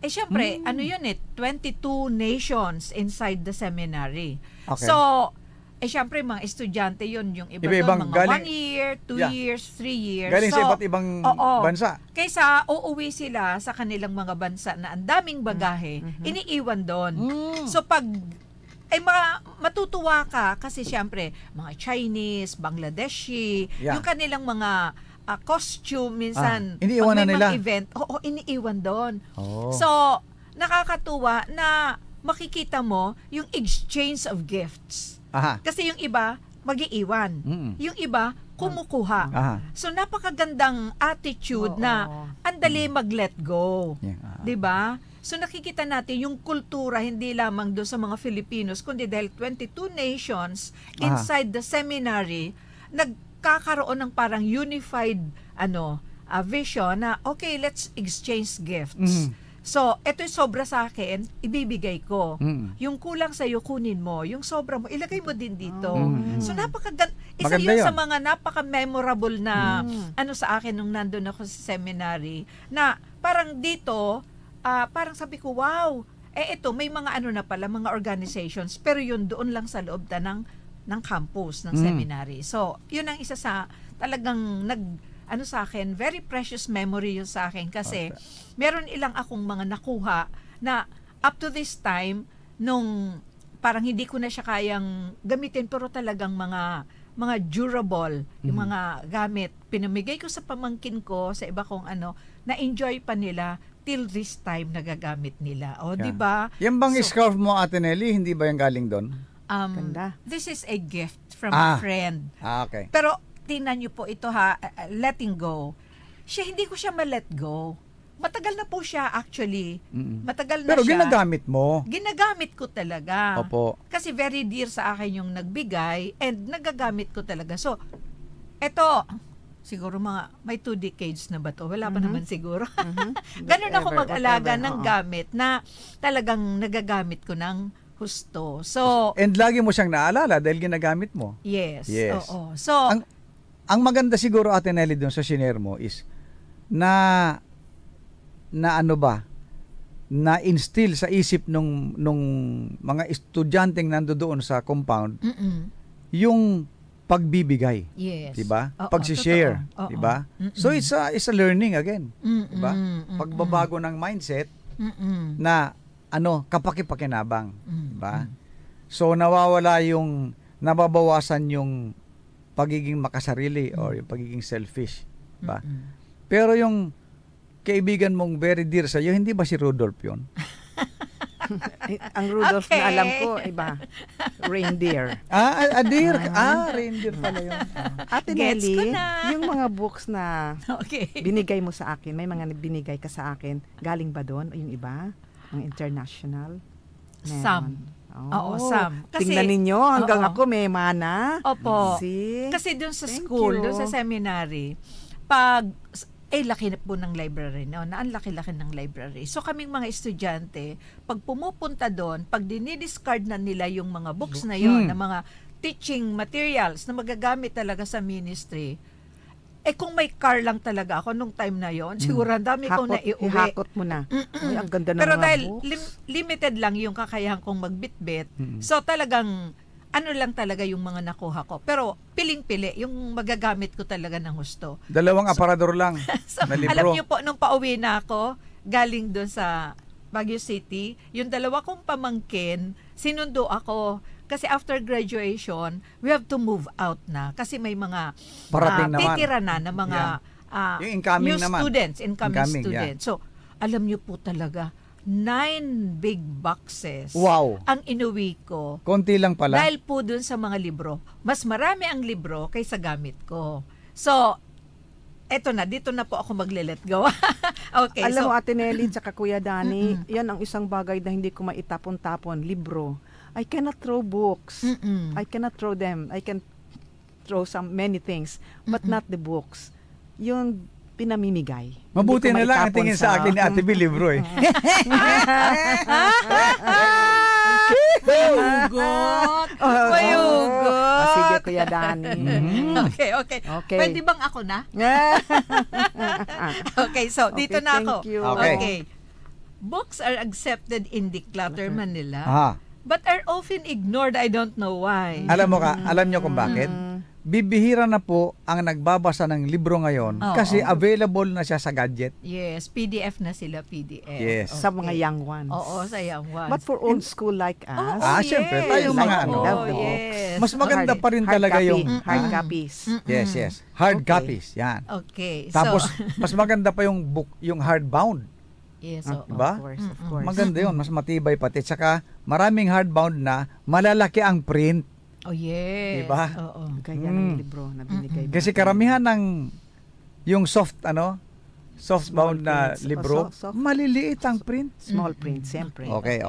syempre, ano yun 22 nations inside the seminary. Okay. So, syempre, mga estudyante yun, yung iba Iba-ibang doon, mga galing- 1 year, 2 Yeah. years, 3 years. Galing sa So, iba't ibang oo. bansa. Kaysa uuwi sila sa kanilang mga bansa na ang daming bagahe, iniiwan doon. So, pag matutuwa ka kasi syempre, mga Chinese, Bangladeshi, Yeah. yung kanilang mga costume minsan, iniiwan pag na may nila. mga event, iniiwan doon. Oh. So, nakakatuwa na makikita mo yung exchange of gifts. Aha. Kasi yung iba, mag-iiwan. Yung iba, kumukuha. Aha. So, napakagandang attitude na andali mag-let go. Yeah. 'Di ba? So, nakikita natin yung kultura hindi lamang doon sa mga Filipinos, kundi dahil 22 nations inside the seminary, nagkakaroon ng parang unified vision na, okay, let's exchange gifts. So, ito yung sobra sa akin, ibibigay ko. Yung kulang sa'yo, kunin mo. Yung sobra mo, ilagay mo din dito. So, isa Maganda yun yun. sa mga napaka-memorable na sa akin nung nandun ako sa seminary, na parang dito, parang sabi ko, wow, ito, may mga na pala, mga organizations, pero yun doon lang sa loob ng campus, ng seminary. So, yun ang isa sa talagang sa akin, very precious memory yun sa akin kasi meron ilang akong mga nakuha na up to this time, nung parang hindi ko na siya kayang gamitin, pero talagang mga durable, yung mga gamit, pinamigay ko sa pamangkin ko, sa iba kong na-enjoy pa nila till this time nagagamit nila. O, di ba? Yan bang scarf mo, Ate Nelly, hindi ba yung galing doon? Ganda. This is a gift from a friend. Okay. Pero, tingnan niyo po ito letting go. Hindi ko siya ma-let go. Matagal na po siya actually. Matagal na Pero siya. ginagamit mo. Ginagamit ko talaga. Opo. Kasi very dear sa akin yung nagbigay and nagagamit ko talaga. So, eto, siguro may 2 decades na ba to? Wala pa naman siguro. Ganun ako mag-alaga ng gamit na talagang nagagamit ko ng husto. So, And lagi mo siyang naalala dahil ginagamit mo. yes. Yes. Oo. So, Ang maganda siguro, Ate Nelly, doon sa shinare mo is na instill sa isip nung mga estudyanteng nandoon sa compound yung pagbibigay. yes. 'Di ba? Oo, Pagsi-share, totoo. Oo. 'di ba? So it's a learning again, 'di ba? Pagbabago ng mindset na kapaki-pakinabang, 'di ba? So nawawala yung nababawasan yung pagiging makasarili or yung pagiging selfish, 'di ba? Pero yung kaibigan mong very dear sa iyo, hindi ba si Rudolph 'yon? Ang Rudolph Okay. na alam ko, iba. Reindeer. Dear. Reindeer pala 'yon. Ate Gets Nelly, ko na. yung mga books na Okay. binigay mo sa akin, may mga binigay ka sa akin, galing ba doon? O yung iba? Ang international? Meron. Some. Oo, some. Kasi- Tingnan ninyo, hanggang Oo. ako may mana. Opo. See? Kasi doon sa Thank school, you. doon sa seminary, laki na po ng library, no? Ang laki-laki ng library. So kaming mga estudyante, pag pumupunta doon, pag dinidiscard na nila yung mga books na yon, na mga teaching materials na magagamit talaga sa ministry, kung may car lang talaga ako nung time na yon, siguro ang dami kong naiuwi. Ihakot mo na. Ay, ang ganda ng Pero mga dahil books. limited lang yung kakayahan kong magbitbit, so talagang lang talaga yung mga nakuha ko. Pero piling-pili, yung magagamit ko talaga ng husto. Dalawang aparador lang So, na libro. alam niyo po, nung pauwi na ako, galing doon sa Baguio City, yung dalawa kong pamangkin, sinundo ako. Kasi after graduation, we have to move out na. Kasi may mga Parating naman. titira na mga Yung incoming new naman. students, incoming Incoming, students. So, alam niyo po talaga, 9 big boxes Wow. ang inuwi ko. Konti lang pala. Dahil po dun sa mga libro. Mas marami ang libro kaysa gamit ko. So, eto na, dito na po ako magle-let go. Okay, Alam so, mo, Ate Nelly, tsaka Kuya Danny, yan ang isang bagay na hindi ko maitapon-tapon, libro. I cannot throw books. I cannot throw them. I can throw many things, but not the books. Yung pinamimigay. Mabuti Hindi ko na lang ang maitapon tingin sa akin ni Ate Bill libro eh. Mayugot! Mayugot! Sige, Kuya Danny. Okay. Okay. Pwede bang ako na? Okay, so dito Okay, na ako. thank you. Okay. Okay. books are accepted in Declutter Manila, Ah, but are often ignored. I don't know why. alam nyo kung bakit? Bibihira na po ang nagbabasa ng libro ngayon Oo. kasi available na siya sa gadget. Yes, PDF na sila, PDF. Yes. Sa mga young ones. Oo, sa young ones. But for old school like us, Syempre, tayong mga ano. Love the yes. Mas maganda pa rin talaga yung hard copies. Yes. Hard Okay. copies, yan. Okay. Tapos so, mas maganda pa yung book, yung hardbound. yes, oo. Diba? Of course. Maganda yun, mas matibay pati. Tsaka maraming hardbound na malalaki ang print. Oh, yes. Diba? Oo. Kaya ng libro na binigay. Kasi karamihan ng yung softbound na print. libro, Soft. maliliit ang print. Small print, siyempre. Okay.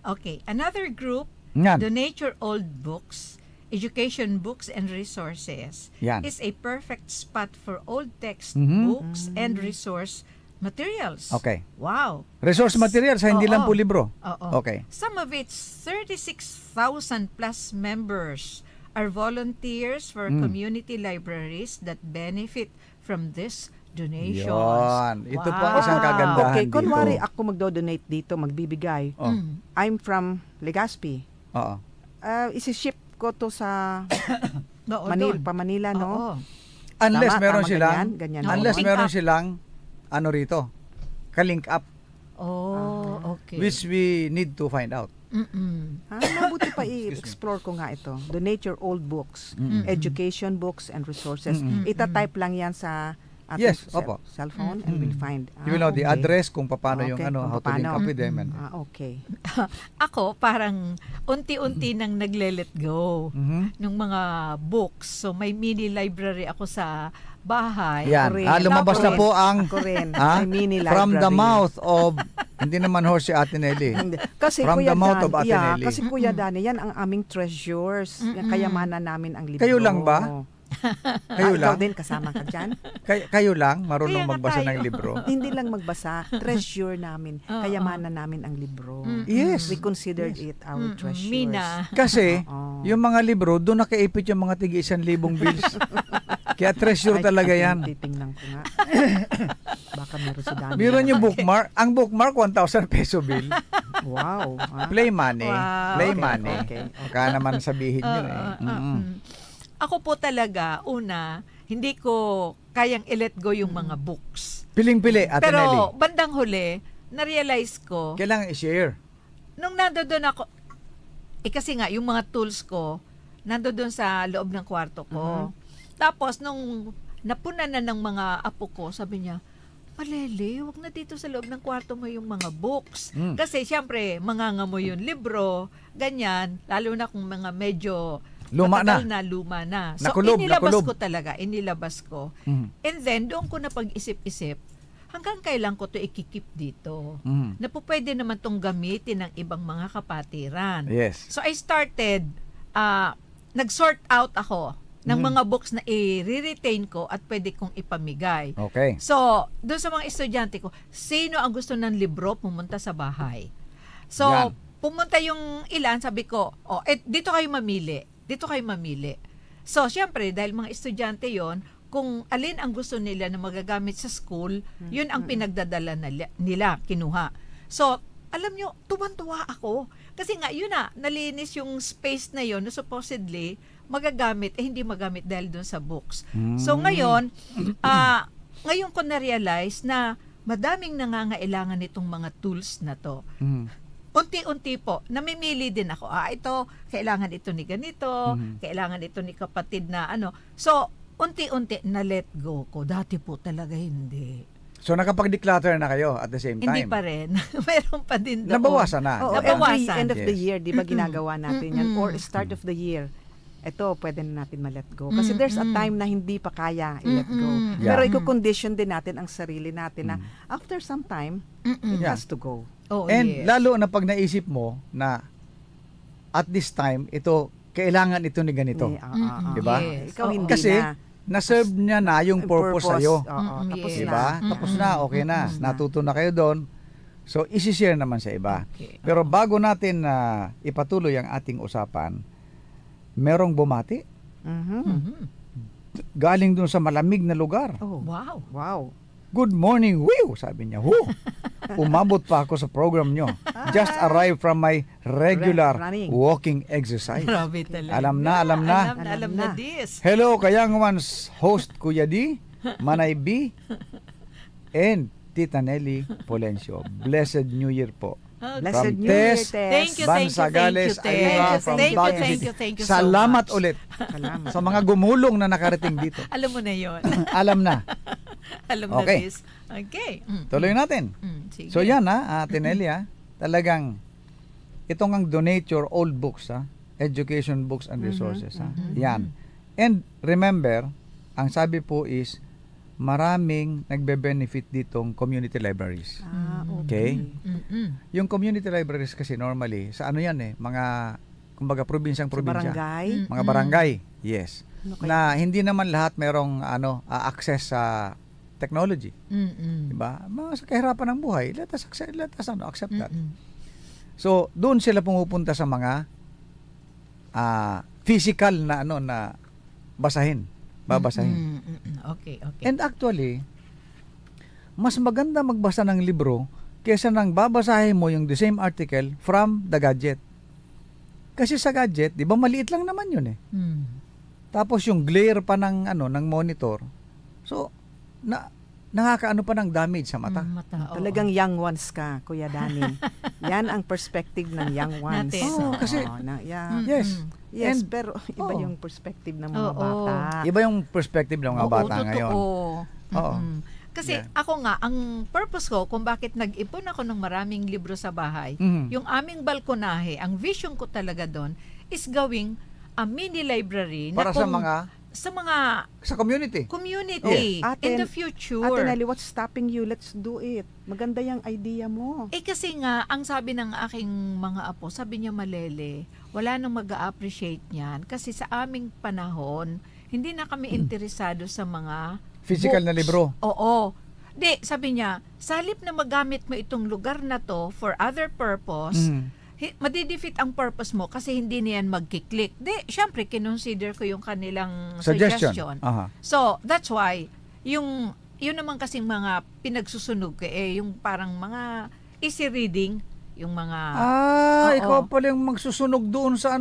Okay. Another group, Yan. Donate Your Old Books, Education Books and Resources, Yan. is a perfect spot for old text Mhm. books and resource materials. Okay. Wow. Resource materials, hindi lang po Oo. libro. Oo. Okay. Some of its 36,000 plus members are volunteers for community libraries that benefit from this donations. Yon. Ito po ang Wow. isang kagandahan Okay, dito. kunwari ako magdo-donate dito, magbibigay. Oh. I'm from Legazpi. Oo. Isi-ship ko to sa Oo, Manila, doon. Manila, no? Oo. Unless Tama, meron tama, silang ganyan. unless Link meron up. silang ano rito, ka-link up, Oh, okay. which we need to find out. Mabuti pa i-explore ko nga ito. Donate your old books, education books and resources. Ita-type lang yan sa ating Yes, opo. cellphone and we'll find. You will know the okay. address kung paano yung Okay, ano, kung how to link paano. up with them. And, Okay. Ako, parang unti-unti nang nagle-let go ng mga books. So, may mini library ako sa bahay. yan. rin. Lumabas na Ako po rin. ang Ako rin. ah, May mini from the library. mouth of hindi naman ho si Ate Nelly. Hindi. Kasi From Kuya the mouth of Dan, Ate Nelly. kasi Kuya Dani, yan ang aming treasures. Yung kayamanan namin ang libro. Kayo lang ba? Kayo Ikaw lang? din, kasama ka dyan? Kayo lang marunong Kaya nga magbasa tayo. ng libro. Hindi lang magbasa, treasure namin. Kayamanan namin ang libro. Yes. We considered it our treasures. Mina. Kasi Oo. yung mga libro doon nakaipit yung mga tig 1,000 bills. Kaya treasure Ay, talaga yan. Titingnan ko nga. Baka meron si Dani. Meron yung bookmark. Ang bookmark 1,000 peso bill. Wow. Play money. Wow. Play Okay, money. okay. Baka naman sabihin nyo eh. Ako po talaga, una, hindi ko kayang i-let go yung mga books. Piling-pili, Ate Nelly. Pero bandang huli, na-realize ko, Kailangan i-share. nung nandoon ako, kasi nga, yung mga tools ko, nandoon sa loob ng kwarto ko. Tapos, nung napuna na ng mga apo ko, sabi niya, Malele, wag na dito sa loob ng kwarto mo yung mga books. Kasi, siyempre, mangangamoy yung libro, ganyan, lalo na kung mga medyo Luma matagal na, luma na. So, inilabas ko talaga, inilabas ko. And then, doon ko na pag-isip-isip, hanggang kailan ko to ikikip dito? Na po pwede naman tong gamitin ng ibang mga kapatiran. Yes. So, I started, nag-sort out ako ng mga books na i-retain ko at pwede kong ipamigay. Okay. So, doon sa mga estudyante ko, sino ang gusto ng libro, pumunta sa bahay. So, Yan. pumunta yung ilan, sabi ko, dito kayo mamili. Dito kayo mamili. So, syempre, dahil mga estudyante yon, kung alin ang gusto nila na magagamit sa school, yun ang pinagdadala nila, kinuha. So, alam nyo, tuwan-tuwa ako. Kasi nga, yun na, nalinis yung space na yun na supposedly magagamit, hindi magamit dahil doon sa books. So, ngayon, ngayon ko na-realize na madaming nangangailangan nitong mga tools na to. Unti-unti po, namimili din ako. Ito, kailangan ito ni ganito, kailangan ito ni kapatid na ano. So, unti-unti na let go ko. Dati po talaga hindi. So, nakapag-declutter na kayo at the same time? Hindi pa rin. Meron pa din doon. Nabawasan na. Oo, Nabawasan. every end of the Yes. year, di ba ginagawa natin yan? Or start of the year, ito, pwede na natin ma-let go. Kasi there's a time na hindi pa kaya i-let go. Yeah. Pero i-condition din natin ang sarili natin na after some time, it Yeah. has to go. Oh, And yes. lalo na pag naisip mo na at this time, ito, kailangan ito ni ganito. Di ba? Yes. Ikaw Oo. hindi Kasi, na. na-serve niya na yung purpose sa'yo. Tapos yes. Di ba? Tapos na, okay na. Natuto na kayo doon. So, isi-share naman sa iba. Okay. Pero bago natin ipatuloy ang ating usapan, merong bumati. Galing doon sa malamig na lugar. Oh, Wow. wow. Good morning, Will! Sabi niya, Woo! umabot pa ako sa program nyo. Just arrived from my regular Running. walking exercise. Grabe talaga. Alam na. Alam na this. Hello, Kayang Ones host Kuya D, Manay B, and Tita Nelly Polencio. Blessed New Year po. Blessed From New Year, Tess Tess. Thank you, Bansagales, Arriba, from Baguio City. thank you so Salamat much. ulit Salamat. sa mga gumulong na nakarating dito. Alam mo na yon. Alam na. Alam Okay. na this. Okay. Tuloy natin. Sige. So yan Ate Nelly talagang itong ang donate your old books education books and resources Yan. And remember, ang sabi po is maraming nagbe-benefit ditong community libraries. Okay? Yung community libraries kasi normally sa ano yan mga kumbaga probinsyang-probinsya. Barangay. Mga barangay. Yes. Ano kaya? Na hindi naman lahat merong access sa technology. Diba? Mga sa kahirapan ng buhay, let us accept that. So, doon sila pumupunta sa mga physical na na babasahin. Okay. And actually, mas maganda magbasa ng libro kaysa nang babasahin mo yung the same article from the gadget. Kasi sa gadget, 'di ba maliit lang naman 'yun Tapos yung glare pa ng ng monitor. So, nakakaano pa ng damage sa mata. Oo. Talagang young ones ka, Kuya Danny. Yan ang perspective ng young ones. Natin. Oo, kasi- Yes, And- pero iba Oo. yung perspective ng mga Oo. bata. Iba yung perspective ng mga bata Oo, ngayon. totoo. Oo. Kasi Yeah. ako nga, ang purpose ko kung bakit nag-ipon ako ng maraming libro sa bahay, Mhm. yung aming balkonahe, ang vision ko talaga doon is gawing a mini library Para na sa kung- mga sa mga sa community. community Yes. in Ate- the future. Ate Nelly, what's stopping you? Let's do it. Maganda yung idea mo. Kasi nga, ang sabi ng aking mga apo, sabi niya Malele, wala nang mag-a-appreciate niyan kasi sa aming panahon, hindi na kami interesado sa mga Physical na books. libro. Oo. Sabi niya, sa halip na magamit mo itong lugar na to for other purpose, madidefeat ang purpose mo kasi hindi niyan magkiklik. Syempre, kinonsider ko yung kanilang suggestion. Aha. So, that's why, yun naman kasing mga pinagsusunog ko, yung parang mga easy reading, yung mga Oo. Ikaw pala yung magsusunog doon sa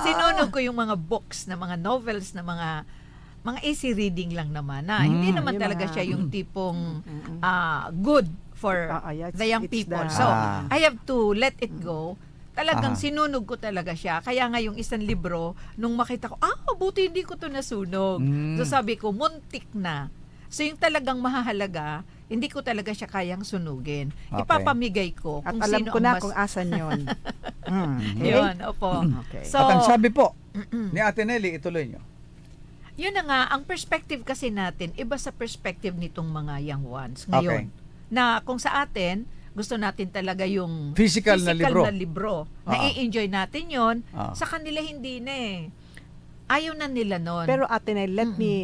sinunog ko yung mga books na mga novels na mga easy reading lang naman na hindi naman Yung talaga mga- siya yung tipong good for Yeah, the young it's people. the- So, Ah. I have to let it go. Talagang Aha. sinunog ko talaga siya. Kaya nga yung isang libro, nung makita ko, buti hindi ko to nasunog. So sabi ko, muntik na. So yung talagang mahahalaga, hindi ko talaga siya kayang sunugin. Okay. Ipapamigay ko At kung alam sino ko ang na mas... kung asan yun. Okay? Yun, opo. Okay. So, At ang sabi po ni Ate Nelly, ituloy nyo. yun na nga, ang perspective kasi natin, iba sa perspective nitong mga young ones ngayon. Okay. Na kung sa atin, gusto natin talaga yung Physical na libro. Na-i-enjoy natin yon. Ah. Sa kanila hindi na Ayaw na nila nun. Pero Ate Nelly,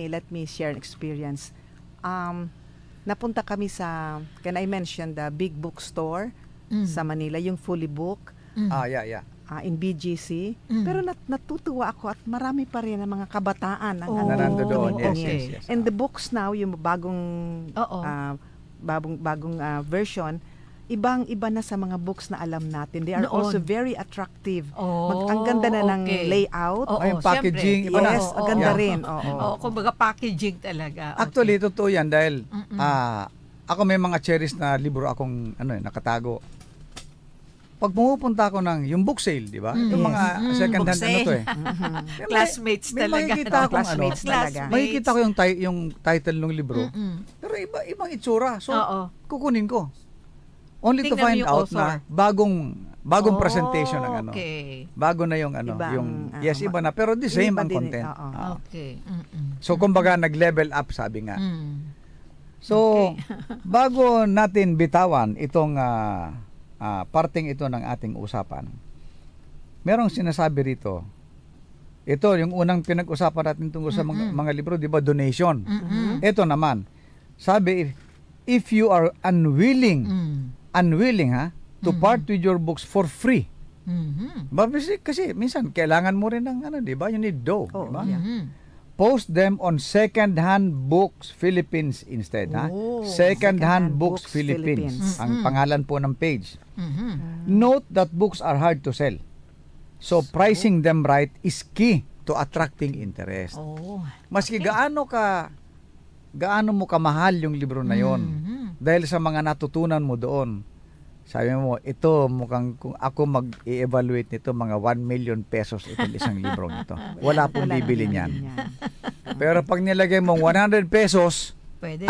let me share an experience. Napunta kami sa, can I mention the big bookstore sa Manila, yung Fully Book Yeah. in BGC. Pero natutuwa ako at marami pa rin ang mga kabataan ang Na nando doon. Yes, okay. yes. And the books now, yung bagong Oo. bagong version, ibang-iba na sa mga books na alam natin. They are Noon. also very attractive. Oh, Ang ganda na ng okay. layout. Oo, yung packaging, syempre. iba na. Yes, ang ganda Yeah. rin. Oo. Oo, kumbaga packaging talaga. Okay. Actually, totoo yan dahil ako may mga cherished na libro akong nakatago. Pag pumupunta ako ng yung book sale, di ba? Yung mga second hand book to sale. May- Classmates may talaga. makikita akong Classmates talaga. Classmates. makikita ko yung title ng libro. Pero ibang itsura. So, Oo. kukunin ko. Only to Tingnan mo find yung out author. na bagong presentation ng Okay. Bago na yung Ibang, yung iba na pero the same iba ang din, content. oo. Okay. So kumbaga nag-level up sabi nga. So Okay. bago natin bitawan itong parting ito ng ating usapan. Merong sinasabi rito. Ito yung unang pinag-usapan natin tungkol sa mga libro, 'di ba? Donation. Ito naman. Sabi if you are unwilling to part with your books for free. Kasi minsan kailangan mo rin ng 'di ba? You need dough, Oh, 'di ba? yeah. post them on Second-Hand Books Philippines instead. Second-Hand Books Philippines. Ang pangalan po ng page. Note that books are hard to sell. So pricing them right is key to attracting interest. Maski gaano mo kamahal yung libro na yon, dahil sa mga natutunan mo doon. Sabi mo, ito mukhang kung ako mag-i-evaluate nito, mga 1 million pesos itong isang libro nito. Wala pong bibili niyan. Pero pag nilagay mong 100 pesos,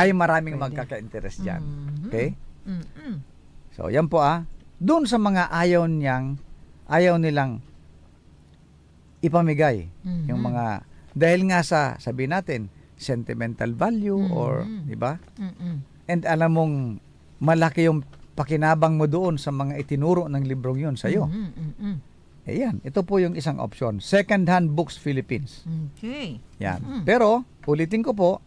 ay maraming magkaka-interest dyan. Okay? So, yan po doon sa mga ayaw nilang ipamigay. Yung mga, dahil nga sa, sabihin natin, sentimental value or, di ba? And alam mong malaki yung pakinabang mo doon sa mga itinuro ng librong yun sa'yo. Ayan, ito po yung isang option. Second-Hand Books Philippines. Okay. Yan. Pero, ulitin ko po,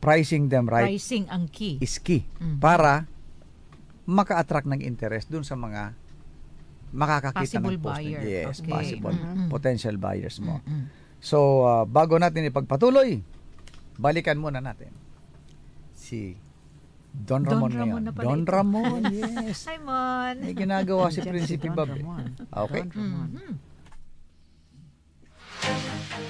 pricing them right. Pricing ang key. Is key. Para maka-attract ng interest doon sa mga makakakita possible ng post. buyer. Yes, Okay. possible. Potential buyers mo. So, bago natin ipagpatuloy, balikan muna natin si Don Ramon ngayon. na pala Don ito. Ramon, yes. Hi, Mon. May ginagawa si Prinsipe Don Bob. Ramon. Okay. Don Ramon.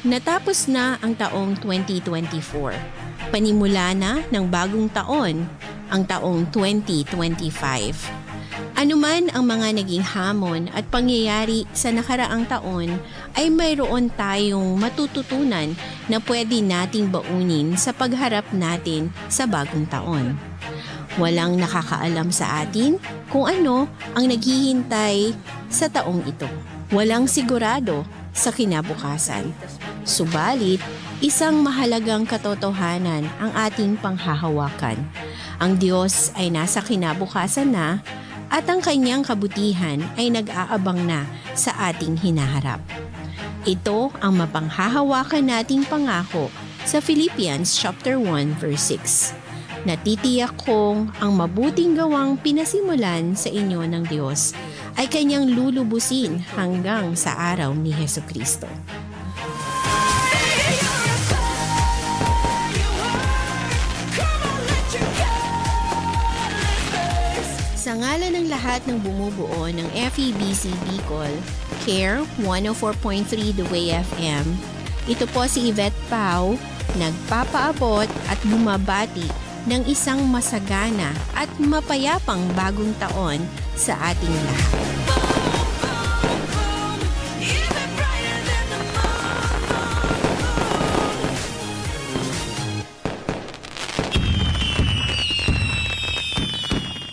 Natapos na ang taong 2024. Panimula na ng bagong taon, ang taong 2025. Anuman ang mga naging hamon at pangyayari sa nakaraang taon, ay mayroon tayong matututunan na pwede nating baunin sa pagharap natin sa bagong taon. Walang nakakaalam sa atin kung ano ang naghihintay sa taong ito. Walang sigurado sa kinabukasan. Subalit, isang mahalagang katotohanan ang ating panghahawakan. Ang Diyos ay nasa kinabukasan na at ang kanyang kabutihan ay nag-aabang na sa ating hinaharap. Ito ang mapanghahawakan nating pangako sa Philippians chapter 1 verse 6. Natitiyak kong ang mabuting gawang pinasimulan sa inyo ng Diyos ay kanyang lulubusin hanggang sa araw ni Hesukristo. Sa ngalan ng lahat ng bumubuo ng FEBC Bicol, CARE 104.3 The Way FM, ito po si Yvette Pau, nagpapaabot at bumabati ng isang masagana at mapayapang bagong taon sa ating lahat.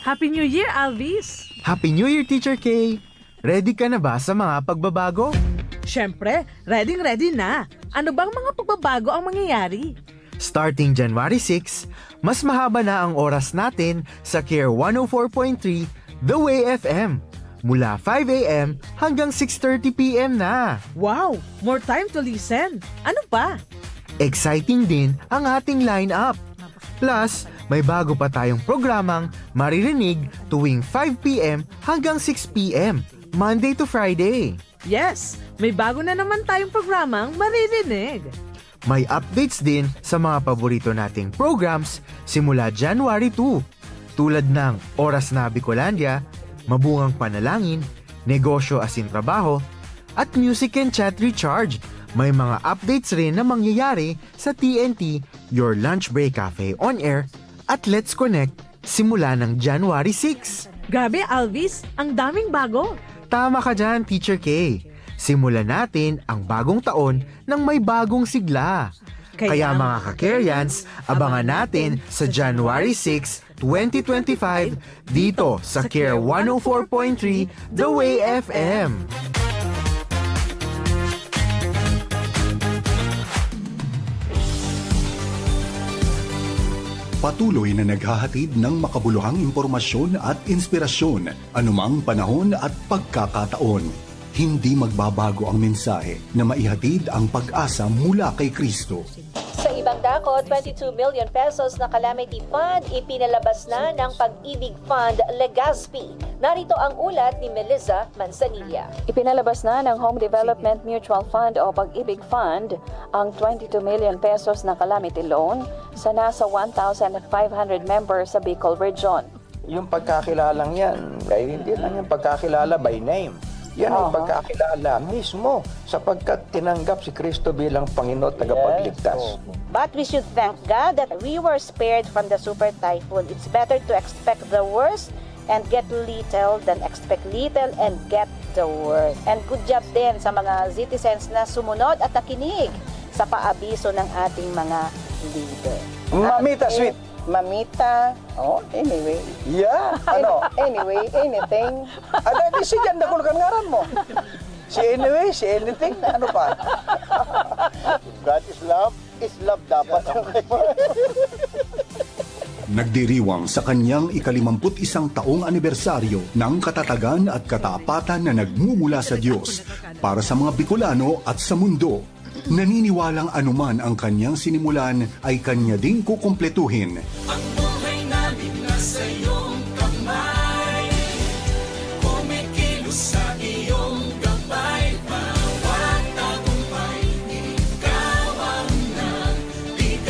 Happy New Year, Alvis! Happy New Year, Teacher K! Ready ka na ba sa mga pagbabago? Siyempre, ready na! Ano bang mga pagbabago ang mangyayari? Starting January 6, mas mahaba na ang oras natin sa CARE 104.3 The Way FM. Mula 5 a.m. hanggang 6:30 p.m. na. Wow! More time to listen! Ano pa? Exciting din ang ating lineup. Plus, may bago pa tayong programang maririnig tuwing 5 p.m. hanggang 6 p.m. Monday to Friday. Yes! May bago na naman tayong programang maririnig. May updates din sa mga paborito nating programs simula January 2. Tulad ng Oras na Bicolandia, Mabungang Panalangin, Negosyo as in Trabaho, at Music and Chat Recharge. May mga updates rin na mangyayari sa TNT, Your Lunch Break Cafe on Air, at Let's Connect simula ng January 6. Grabe, Alvis! Ang daming bago! Tama ka dyan, Teacher K. Simulan natin ang bagong taon ng may bagong sigla. Kaya mga ka-Careans, abangan natin sa January 6, 2025 dito sa CARE 104.3 The Way FM. Patuloy na naghahatid ng makabuluhang impormasyon at inspirasyon anumang panahon at pagkakataon. Hindi magbabago ang mensahe na maihatid ang pag-asa mula kay Kristo. Sa ibang dako, 22 million pesos na calamity fund ipinalabas na ng Pag-ibig Fund Legazpi. Narito ang ulat ni Melissa Manzanilla. Ipinalabas na ng Home Development Mutual Fund o Pag-ibig Fund ang 22 million pesos na calamity loan sa nasa 1,500 members sa Bicol Region. Yung pagkakilalang yan, ay hindi lang yung pagkakilala by name. Yan ang pagkakilala mismo sapagkat tinanggap si Kristo bilang Panginoon at tagapagligtas. But we should thank God that we were spared from the super typhoon. It's better to expect the worst and get little than expect little and get the worst. And good job din sa mga citizens na sumunod at nakinig sa paabiso ng ating mga leader. Mamita, sweet! Mamita, anyway. Yeah, ano? Anyway, anything. Di si ganda ko ngaran mo. Si anyway, si anything, ano pa? God is love dapat. Nagdiriwang sa kanyang ika-51 taong anibersaryo ng katatagan at katapatan na nagmumula sa Diyos para sa mga Bicolano at sa mundo. Naniniwalang anuman ang kanyang sinimulan ay kanya ding kukumpletuhin. Ang buhay namin nasa iyong kamay, kumikilos sa iyong gabay, bawat tagumpay, ikaw ang nagbigay.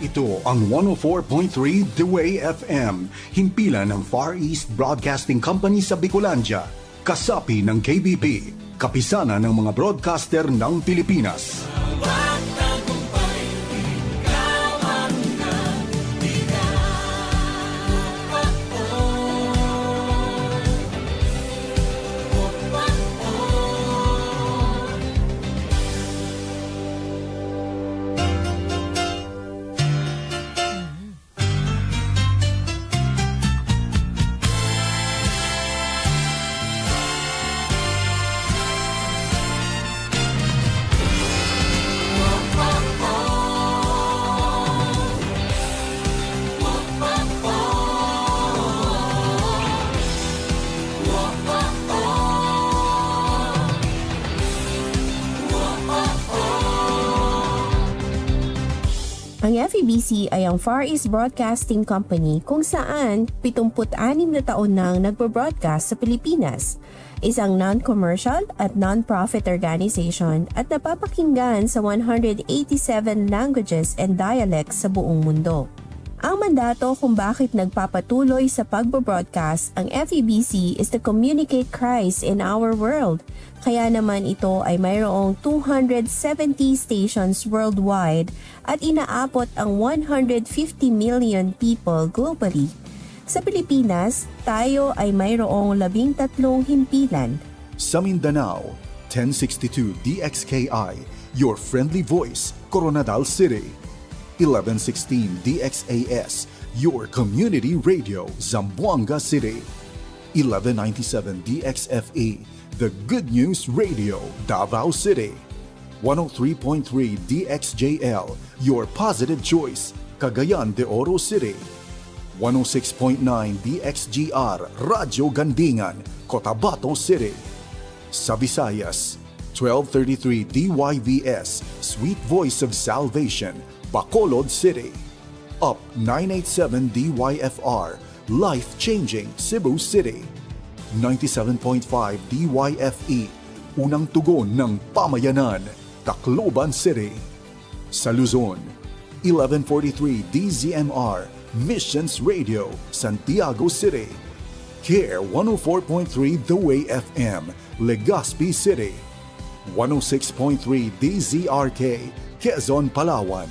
Ito ang 104.3 The Way FM, himpilan ng Far East Broadcasting Company sa Bicolandia, kasapi ng KBP. Kapisanan ng mga broadcaster ng Pilipinas. Ang FEBC ay ang Far East Broadcasting Company kung saan 76 na taon nang nagpo-broadcast sa Pilipinas. Isang non-commercial at non-profit organization at napapakinggan sa 187 languages and dialects sa buong mundo. Ang mandato kung bakit nagpapatuloy sa pagbo-broadcast ang FEBC is to communicate Christ in our world. Kaya naman ito ay mayroong 270 stations worldwide at inaabot ang 150 million people globally. Sa Pilipinas, tayo ay mayroong 13 himpilan. Sa Mindanao, 1062 DXKI, your friendly voice, Coronadal City. 1116 DXAS, your community radio, Zamboanga City. 1197 DXFE, the Good News Radio, Davao City. 103.3 DXJL, your positive choice, Cagayan de Oro City. 106.9 DXGR, Radyo Gandingan, Cotabato City. Sa Visayas, 1233 DYVS, Sweet Voice of Salvation, Bacolod City. Up 987 DYFR, Life-Changing Cebu City. 97.5 DYFE, Unang Tugon ng Pamayanan, Tacloban City. Sa Luzon, 1143 DZMR, Missions Radio, Santiago City. Care 104.3 The Way FM, Legazpi City. 106.3 DZRK, Quezon, Palawan.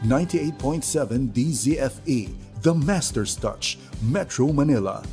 98.7 DZFE, The Master's Touch, Metro Manila.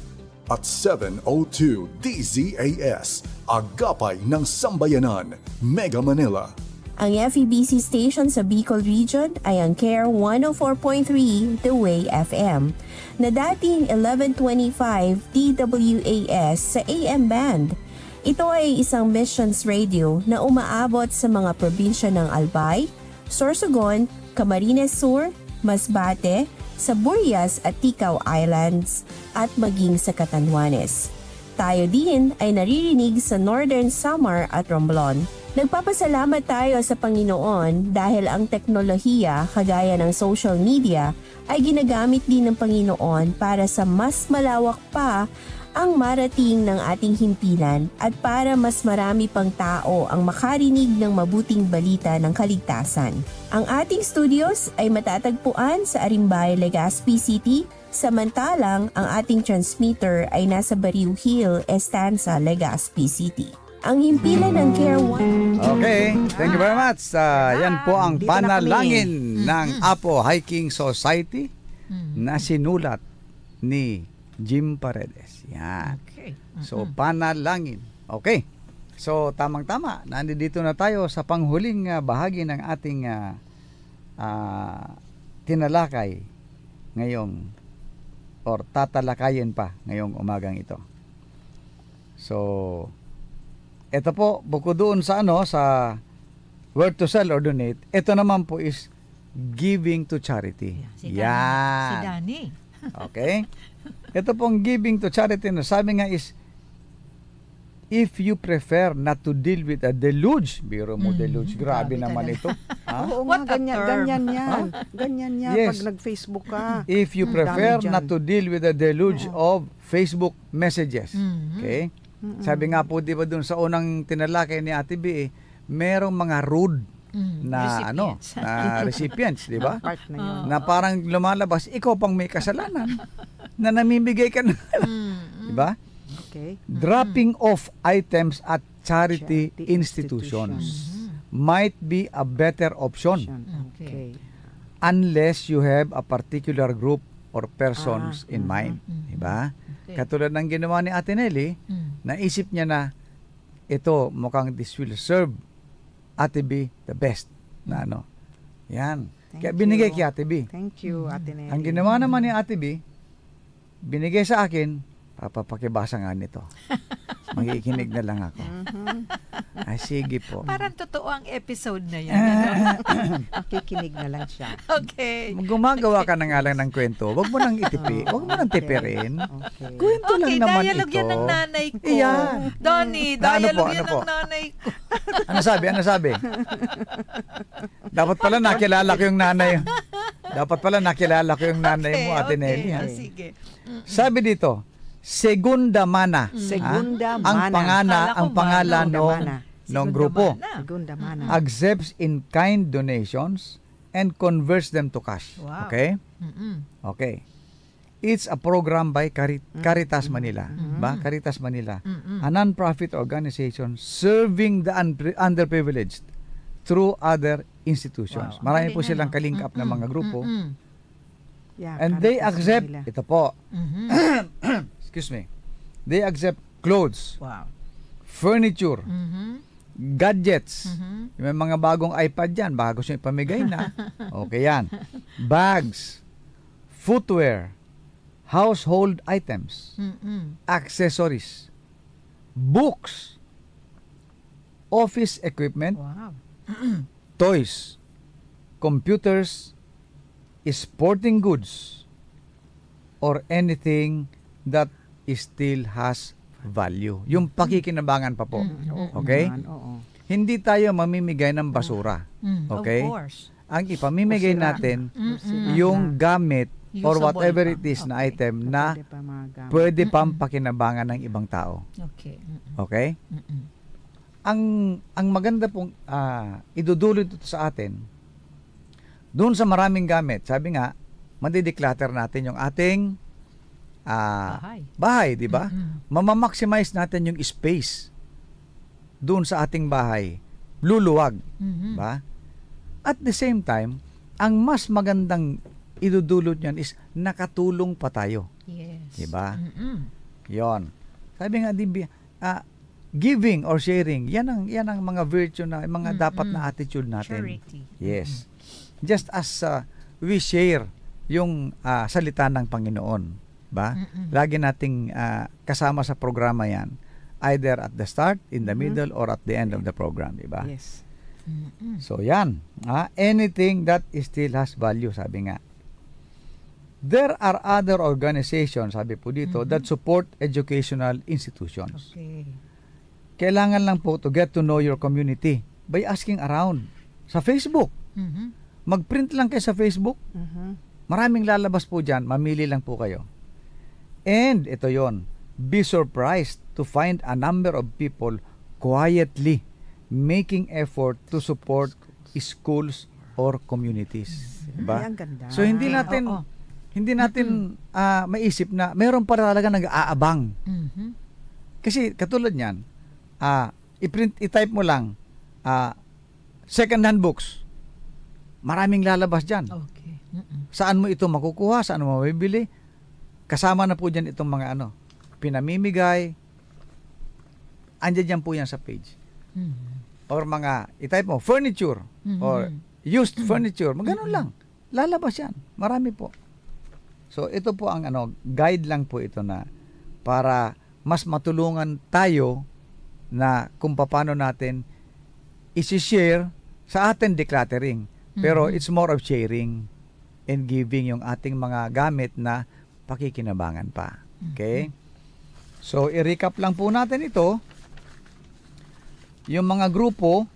At 702 DZAS, Agapay ng Sambayanan, Mega Manila. Ang FEBC station sa Bicol Region ay ang Care 104.3 The Way FM na dating 1125 DWAS sa AM band. Ito ay isang missions radio na umaabot sa mga probinsya ng Albay, Sorsogon, Camarines Sur, Masbate, sa Burias at Ticao Islands at maging sa Catanduanes. Tayo din ay naririnig sa Northern Samar at Romblon. Nagpapasalamat tayo sa Panginoon dahil ang teknolohiya kagaya ng social media ay ginagamit din ng Panginoon para sa mas malawak pa ang marating ng ating himpilan at para mas marami pang tao ang makarinig ng mabuting balita ng kaligtasan. Ang ating studios ay matatagpuan sa Arimbay, Legazpi City, samantalang ang ating transmitter ay nasa Bariu Hill, Estanza, Legazpi City. Ang himpilan ng Care One. Okay, thank you very much. Yan po ang panalangin ng Apo Hiking Society na sinulat ni Jim Paredes. Yan. So, panalangin. Okay. So, tamang-tama. Nandito na tayo sa panghuling bahagi ng ating tinalakay ngayong or tatalakayin pa ngayong umagang ito. So, ito po, bukod doon sa sa where to sell or donate, ito naman po is giving to charity. Si Danny. Okay? Ito pong giving to charity, no, sabi nga is, if you prefer not to deal with a deluge, biro mo deluge, grabe naman ito. Oo nga, ganyan yan. Ganyan yan Yes. pag nag-Facebook ka. If you prefer not to deal with the deluge of Facebook messages. Okay? Sabi nga po, di ba dun sa unang tinalakay ni Ate B, merong mga rude na recipients. na recipients, di ba? Part na yun. Na parang lumalabas, ikaw pang may kasalanan na namimigay ka na. Di ba? Okay. Dropping off items at charity institutions might be a better option Okay. unless you have a particular group or persons in mind. Diba? Katulad ng ginawa ni Ate Nelly, naisip niya na ito mukhang this will serve Ate B the best. Na Yan. Kaya binigay kay Ate B. Thank you, Ate Nelly. Ang ginawa naman ni Ate B, binigay sa akin, papapakibasa nga nito. Magikinig na lang ako. Ay, sige po. Parang totoo ang episode na yan. Makikinig na lang siya. Okay. Gumagawa ka na nga lang ng kwento. Huwag mo nang itipi. Huwag mo nang tipirin. Okay. Kwento lang naman ito. Dialogue yan ng nanay ko. Iyan. Donnie, dialogue yan ng nanay ko. Ano sabi? Dapat pala nakilala ko yung nanay. Mo, Ate Nelly. Ha? Sige. Sabi dito, Segunda Mana. Ang pangalan ng grupo. Segunda Mana. Accepts in-kind donations and converts them to cash. Wow. Okay? Okay. It's a program by Caritas Manila. Caritas Manila. A non-profit organization serving the underprivileged through other institutions. Wow. Marami po silang kalink up na mga grupo. Yeah, And they Caritas accept, Manila. ito po, excuse me, they accept clothes, furniture, gadgets. May mga bagong iPad yan, bago siya ipamigay na. Okay yan. Bags, footwear, household items, accessories, books, office equipment, toys, computers, sporting goods, or anything that still has value. Yung pakikinabangan pa po. Okay? Hindi tayo mamimigay ng basura. Okay? Of course. Ang ipamimigay natin, yung gamit or whatever it is na item na pwede pang pakinabangan ng ibang tao. Okay. Okay? Ang maganda pong idudulot ito sa atin, doon sa maraming gamit, sabi nga, madideclutter natin yung ating bahay, di ba? Mamamaximize natin yung space doon sa ating bahay. Luluwag, ba? At the same time, ang mas magandang idudulot niyan is nakatulong pa tayo. Yes. Di ba? Yon. Sabi nga, giving or sharing, yan ang mga virtue na, mga dapat na attitude natin. Charity. Yes. Just as we share yung salita ng Panginoon, ba? Lagi nating kasama sa programa yan, either at the start, in the middle, or at the end of the program, di ba? Yes. So yan, anything that still has value, sabi nga. There are other organizations, sabi po dito, that support educational institutions. Okay. kailangan lang po to get to know your community by asking around sa Facebook. Mag-print lang kayo sa Facebook. Maraming lalabas po dyan. Mamili lang po kayo. And ito yon, be surprised to find a number of people quietly making effort to support schools or communities. Diba? Ay, ang ganda. So hindi natin maisip na meron pa talaga nag-aabang. Kasi katulad niyan, i-type mo lang second-hand books. Maraming lalabas dyan. Okay. Saan mo ito makukuha? Saan mo mabibili? Kasama na po dyan itong mga pinamimigay. Andyan dyan po yan sa page. Or mga, i-type mo, furniture. Or used furniture. Maganon lang. Lalabas yan. Marami po. So, ito po ang guide lang po ito na para mas matulungan tayo na kung paano natin isi-share sa ating decluttering. Pero it's more of sharing and giving yung ating mga gamit na pakikinabangan pa. Okay? So, i-recap lang po natin ito. Yung mga grupo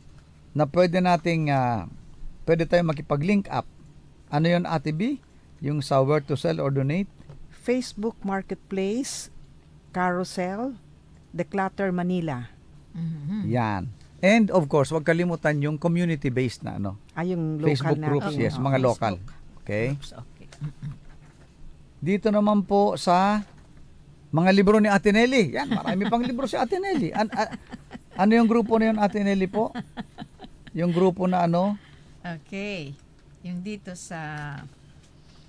na pwede tayong makipag-link up. Ano yun, Ate B? Yung sa where to sell or donate? Facebook Marketplace, Carousel, Declutter Manila. Yan. And of course, huwag kalimutan yung community-based na yung local Facebook groups, yes, mga local. Okay? Dito naman po sa mga libro ni Ate Nelly. Yan, marami pang libro si Ate Nelly. Ano yung grupo na yun, Ate Nelly po? Yung grupo na Okay. Yung dito sa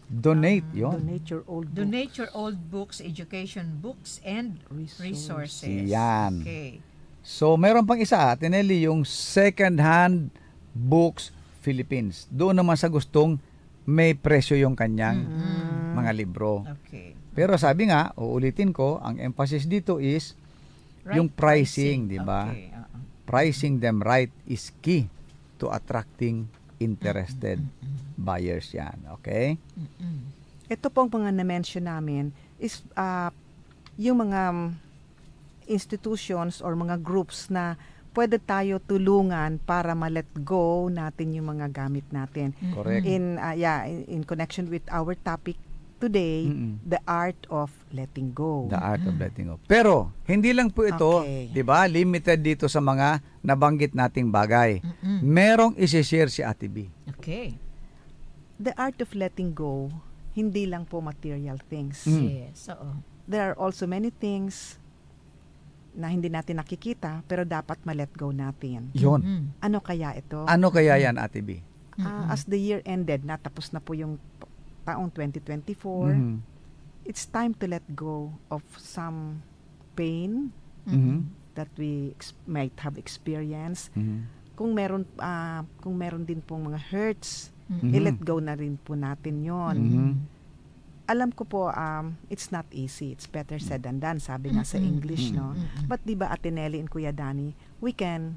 donate, yun. Donate your old books, education books, and resources. Yan. Okay. So, meron pang isa, Tinelli, yung Second Hand Books Philippines. Doon naman sa gustong may presyo yung kanyang mga libro. Okay. Pero sabi nga, uulitin ko, ang emphasis dito is yung pricing, di ba? Okay. Pricing them right is key to attracting interested buyers yan. Okay? Ito pong mga na-mention namin is yung mga institutions or mga groups na pwede tayo tulungan para ma-let go natin yung mga gamit natin. Correct. In connection with our topic today, the art of letting go. The art of letting go. Pero, hindi lang po ito, di ba, limited dito sa mga nabanggit nating bagay. Merong isi-share si Ate B. Okay. The art of letting go, hindi lang po material things. Yes, There are also many things na hindi natin nakikita, pero dapat ma-let go natin. Yun. Ano kaya ito? Ano kaya yan, Ate B? As the year ended, natapos na po yung taong 2024, it's time to let go of some pain that we might have experienced. Kung meron din pong mga hurts, i-let go na rin po natin yon. Alam ko po, it's not easy. It's better said than done, sabi nga sa English, no? But di ba, Ate Nelly and Kuya Danny, we can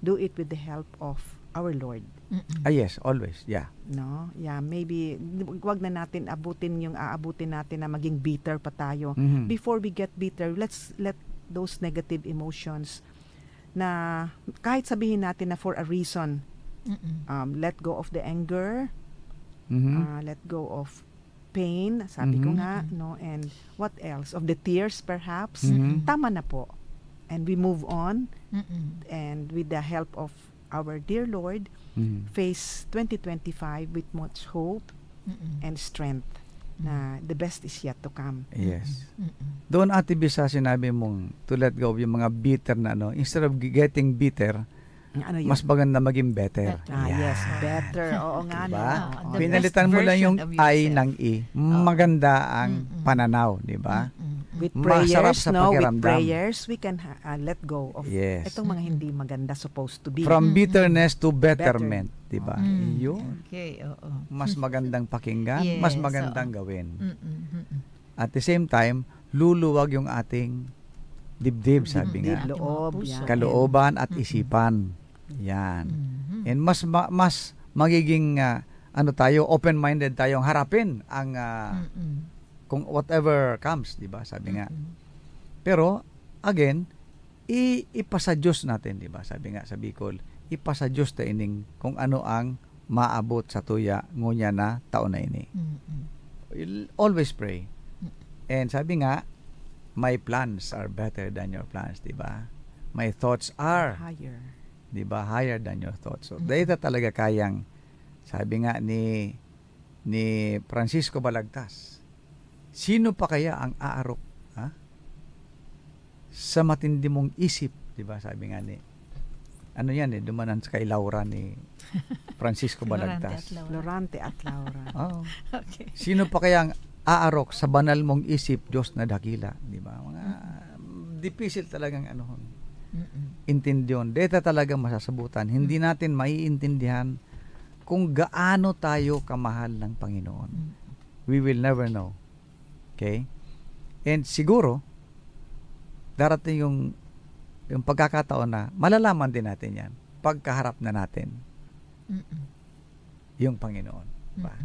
do it with the help of our Lord. Yes, always, yeah. No? Yeah, maybe, wag na natin aabutin natin na maging bitter pa tayo. Before we get bitter, let's let those negative emotions na kahit sabihin natin na for a reason, let go of the anger, let go of pain, sabi ko nga, no, and what else? Of the tears perhaps. Tama na po. And we move on, and with the help of our dear Lord, face 2025 with much hope and strength na the best is yet to come. Yes. Doon, Ate Bisa, sinabi mong to let go yung mga bitter na instead of getting bitter, mas maganda maging better. Yes, better. Oo nga. Diba? Pinalitan mo lang yung I ng I. Maganda ang pananaw, di ba? With prayers, with prayers, we can let go of itong mga hindi maganda supposed to be. From bitterness to betterment, di ba? Yun. Okay, oo. Mas magandang pakinggan, mas magandang gawin. At the same time, luluwag yung ating dibdib, sabi nga. Kalooban at isipan. Yan. And mas magiging tayo, open-minded tayong harapin ang kung whatever comes, di ba? Sabi nga. Pero again, ipasa Diyos natin, di ba? Sabi nga sa Bicol, ipasa Diyos ta ining kung ano ang maabot sa tuya ngunya na taon na ini. You'll always pray. And sabi nga, my plans are better than your plans, di ba? My thoughts are higher. Di ba? Higher than your thoughts. So, dahil talaga kayang, sabi nga ni Francisco Balagtas, sino pa kaya ang aarok sa matindi mong isip, di ba? Sabi nga ni, ano yan dumanan kay Laura ni Francisco Balagtas. Florante at Laura. Oh. Okay. Sino pa kaya ang aarok sa banal mong isip, Diyos na dakila, di ba? Mga difficile talagang intindyon. Dito talagang masasabutan. Hindi natin maiintindihan kung gaano tayo kamahal ng Panginoon. We will never know. Okay? And siguro, darating yung pagkakataon na malalaman din natin yan pagkaharap na natin yung Panginoon. Ba?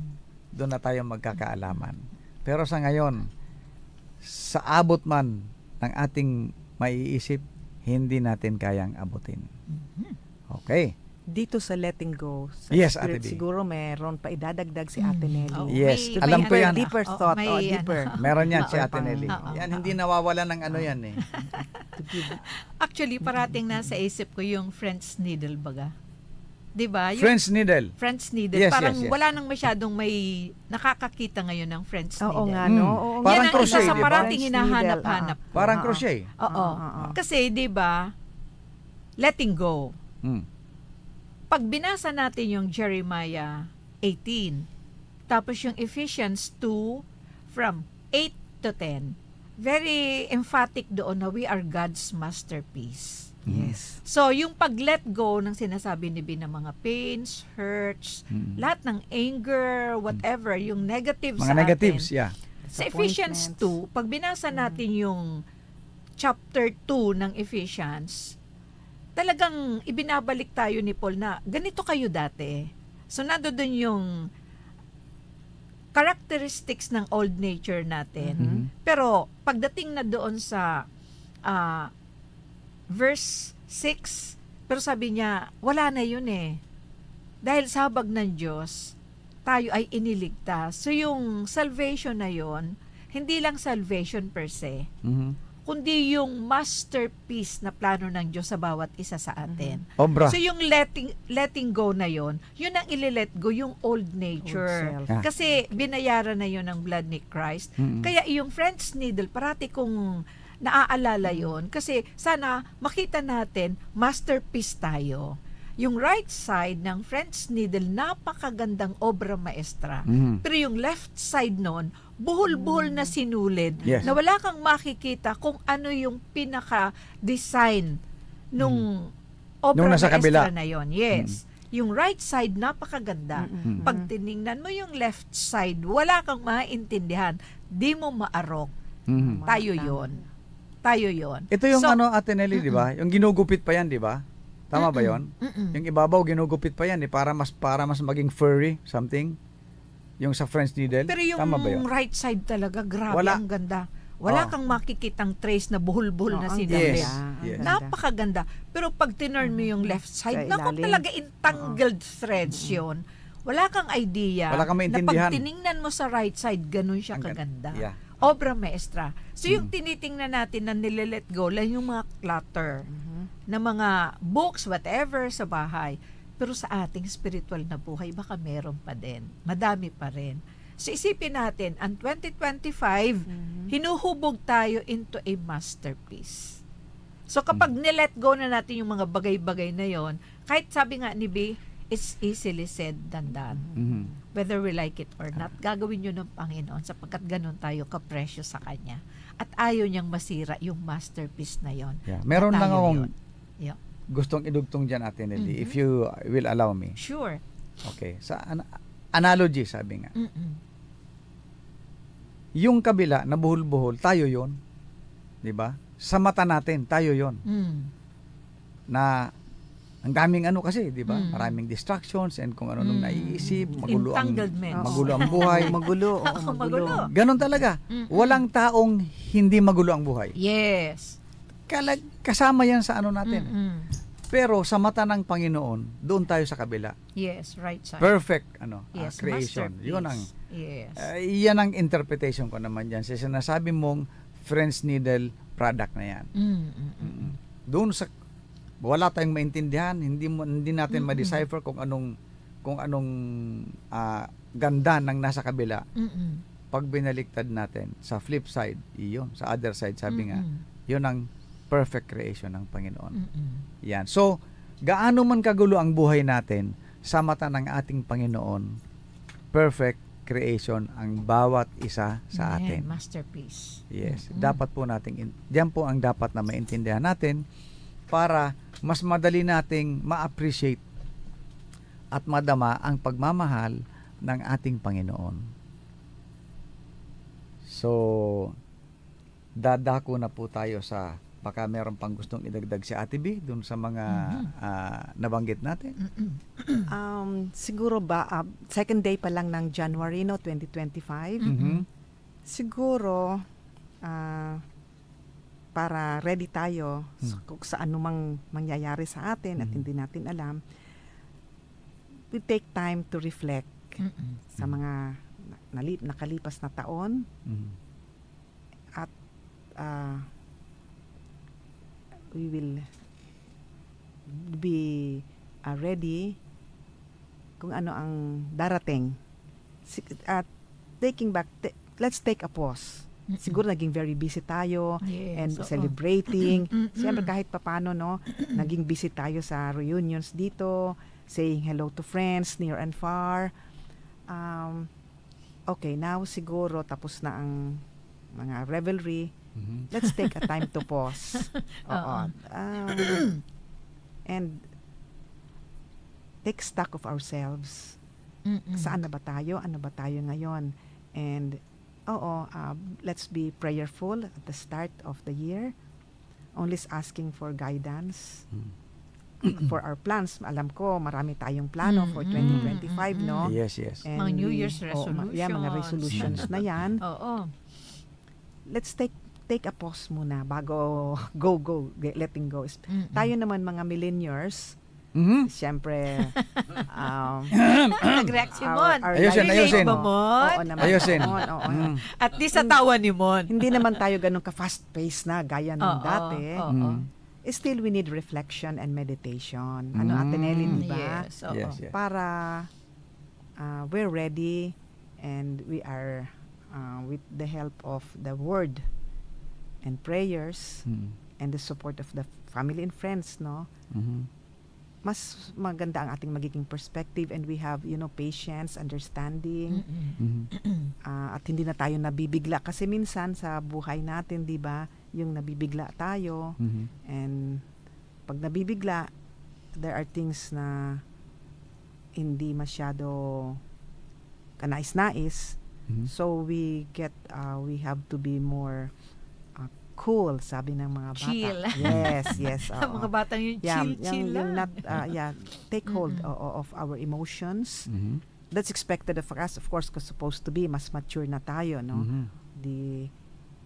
Doon na tayo magkakaalaman. Pero sa ngayon, sa abot man ng ating maiisip, hindi natin kayang abutin. Okay. Dito sa letting go, sa yes, spirit, siguro meron pa idadagdag si Ate Nelly. Yes, alam ko yan. Deeper thought. Deeper. Meron yan si Ate Nelly. Yan, hindi nawawala ng ano yan eh. Actually, parating nasa isip ko yung French needle baga. Diba? Yung French needle. French needle. Yes, parang yes. wala nang masyadong may nakakakita ngayon ng French needle. Oo nga, no? Oo, parang yan ang crochet, isa sa diba? parating hinahanap-hanap. Parang crochet. Oo. Kasi, diba, letting go. Pag binasa natin yung Jeremiah 18, tapos yung Ephesians 2 from 8 to 10, very emphatic doon na we are God's masterpiece. Yes. So, yung pag-let go ng sinasabi ni Bin ng mga pains, hurts, lahat ng anger, whatever, yung negatives mga sa negatives, atin. Sa Ephesians 2, pag binasa natin yung chapter 2 ng Ephesians, talagang ibinabalik tayo ni Paul na ganito kayo dati. So, nandoon yung characteristics ng old nature natin. Pero, pagdating na doon sa verse 6, pero sabi niya, wala na yun eh. Dahil sa habag ng Diyos, tayo ay iniligtas. So, yung salvation na yun, hindi lang salvation per se, kundi yung masterpiece na plano ng Diyos sa bawat isa sa atin. Obra. So yung letting go na yon, yun ang ile-let go, yung old nature. Kasi binayaran na yon ng blood ni Christ. Kaya yung French needle, parati kong naaalala yon. Kasi sana makita natin, masterpiece tayo. Yung right side ng French needle, napakagandang obra maestra. Pero yung left side nun, buhol-buhol na sinulid, na wala kang makikita kung ano yung pinaka-design nung obra maestra na yon. Yes. Yung right side, napakaganda. Pag tiningnan mo yung left side, wala kang maintindihan. Di mo maarok. Tayo yon. Tayo yon. Ito yung Ate Nelly, di ba? Yung ginugupit pa yan, di ba? Tama ba yon? Yung ibabaw, ginugupit pa yan, para mas maging furry, something. Yung sa French needle. Pero yung tama ba yun? right side talaga, grabe, ang ganda. Wala kang makikitang trace na buhol-buhol na sinabit. Yes. Napakaganda. Pero pag tinurn mo yung left side, naku talaga entangled threads yun. Wala kang idea. Wala kang maintindihan. Na pag tiningnan mo sa right side, ganun siya kaganda. Obra maestra. So yung tinitingnan natin na nililet go lang yung mga clutter na mga books, whatever sa bahay. Pero sa ating spiritual na buhay, baka meron pa din. Madami pa rin. So isipin natin, ang 2025, hinuhubog tayo into a masterpiece. So kapag nilet go na natin yung mga bagay-bagay na yon, kahit sabi nga ni B, it's easily said than done. Whether we like it or not, gagawin yun ng Panginoon sapagkat ganun tayo ka-precious sa Kanya. At ayaw niyang masira yung masterpiece na yon. Meron lang akong gustong idugtong dyan, Ate Nelly, if you will allow me. Sure. Okay. Sa analogy, sabi nga. Yung kabila na buhol-buhol, tayo yon, di ba? Sa mata natin, tayo yon. Na ang daming kasi, di ba? Maraming distractions and kung ano nung naiisip, magulo ang buhay. Magulo. Ganon talaga. Walang taong hindi magulo ang buhay. Yes. kasama yan sa ano natin. Pero sa mata ng Panginoon, doon tayo sa kabila. Yes, right side. Perfect Yes, creation. masterpiece. Yun ang Yes. yan ang interpretation ko naman diyan. Sa sinasabi mong French needle product na yan. Doon sa wala tayong maintindihan, hindi natin ma-decipher kung anong ganda ng nasa kabila. Pag binaliktad natin sa flip side, iyon, sa other side, sabi nga, yun ang perfect creation ng Panginoon. Yan. So, gaano man kagulo ang buhay natin, sa mata ng ating Panginoon, perfect creation ang bawat isa sa atin. Masterpiece. Yes. Dapat po nating, diyan po ang dapat na maintindihan natin para mas madali nating ma-appreciate at madama ang pagmamahal ng ating Panginoon. So, dadako na po tayo sa baka meron pang gustong idagdag si Ate B dun sa mga nabanggit natin. Siguro ba second day pa lang ng January 2025. Siguro para ready tayo sa anumang mangyayari sa atin at hindi natin alam, we take time to reflect sa mga nakalipas na taon at we will be ready kung ano ang darating. Taking back, let's take a pause. Siguro naging very busy tayo and celebrating. Siyempre kahit papano, no, naging busy tayo sa reunions dito, saying hello to friends near and far. Okay, now siguro tapos na ang mga revelry. Let's take a time to pause. And take stock of ourselves. Saan na ba tayo? Ano ba tayo ngayon? And let's be prayerful at the start of the year. Always asking for guidance for our plans. Alam ko, marami tayong plano for 2025, no? Yes, yes. And mga New Year's resolutions. Mga resolutions na yan. Let's take a pause muna bago letting go. Tayo naman mga millennials, siyempre nag-react si Mon. Ayusin. At least sa tawa ni Mon. Hindi naman tayo ganun ka-fast-paced na gaya ng dati. Still, we need reflection and meditation. Ano, Ate Nelly, di ba? Yes. Para we're ready and we are with the help of the word and prayers and the support of the family and friends, no? Mas maganda ang ating magiging perspective and we have, patience, understanding, at hindi na tayo nabibigla. Kasi minsan sa buhay natin, di ba, yung nabibigla tayo, and pag nabibigla, there are things na hindi masyado kanais-nais. So we have to be more cool, sabi ng mga bata. Chill. Yes. Mga bata yung chill lang. Take hold of our emotions. That's expected of us, of course, because supposed to be mas mature na tayo, no?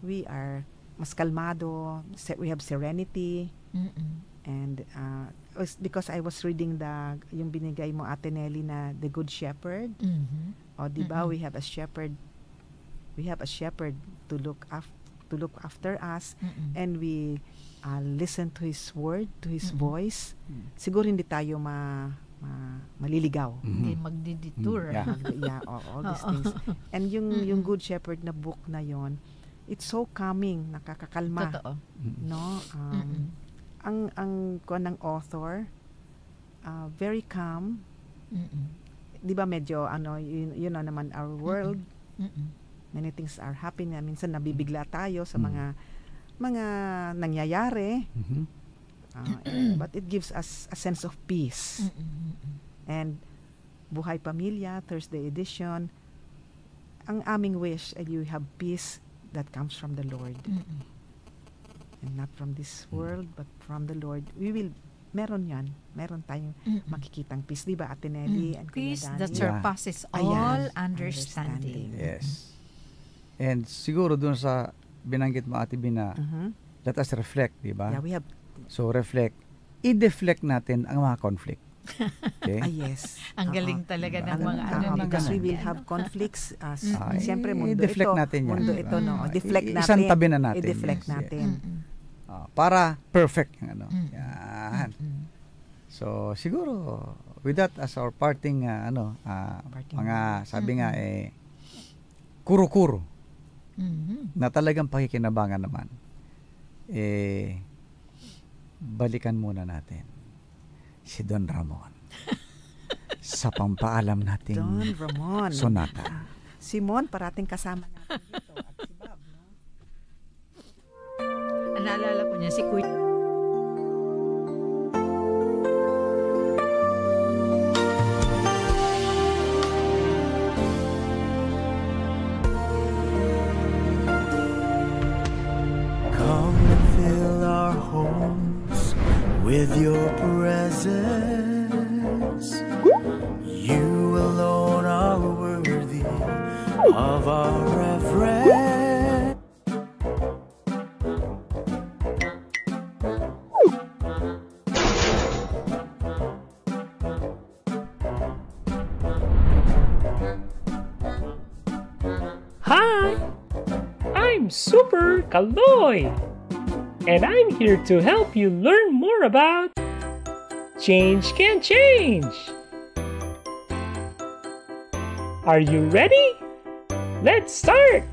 We are mas kalmado, we have serenity, and because I was reading yung binigay mo, Ate Nelly, na The Good Shepherd. Di ba, we have a shepherd to look after us, and we listen to his word, to his voice. Siguro hindi tayo maliligaw. Hindi magdi-detour. All these things. And yung Good Shepherd na book na yon, it's so calming, nakakakalma. Totoo. No? Ang ng author, very calm. Di ba medyo yun na naman our world. Many things are happening. Minsan nabibigla tayo sa mga nangyayari. But it gives us a sense of peace. And Buhay Pamilya, Thursday edition, ang aming wish ay you have peace that comes from the Lord. And not from this world, but from the Lord. Meron tayong makikitang peace. Di ba, Ate Nelly? And Peace that Dani? surpasses all understanding. Yes. And siguro dun sa binanggit mo, Ate Bina, let us reflect, di ba? Yeah, we have... So, reflect. I-deflect natin ang mga conflict. Okay? Yes. Ang galing talaga ng mga because we will have conflicts. Siyempre, mundo i-deflect ito. natin yan. Mundo ito, no? Deflect natin. Isang tabi na natin. I-deflect natin. Para perfect. Yan. So, siguro, with that as our parting, mga, sabi nga, kuro-kuro. Na talagang pakikinabangan naman. Balikan muna natin si Don Ramon sa pampaalam nating Don Ramon sonata. Simon, parating kasama natin dito. At si Bob, no? Naalala ko niya si Kuya. Come and fill our homes with your presence. You alone are worthy of our reverence. Hi, I'm Super Kaloy, and I'm here to help you learn more about Change Can Change. Are you ready? Let's start!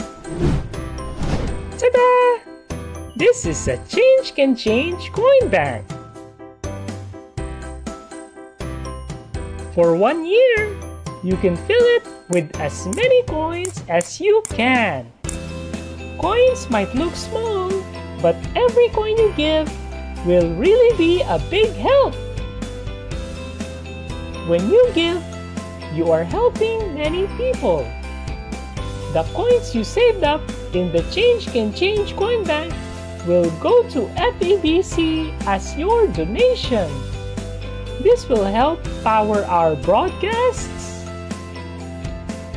Ta-da! This is a Change Can Change coin bank. For 1 year, you can fill it with as many coins as you can. Coins might look small, but every coin you give will really be a big help. When you give, you are helping many people. The coins you saved up in the Change Can Change coin bank will go to FEBC as your donation. This will help power our broadcasts,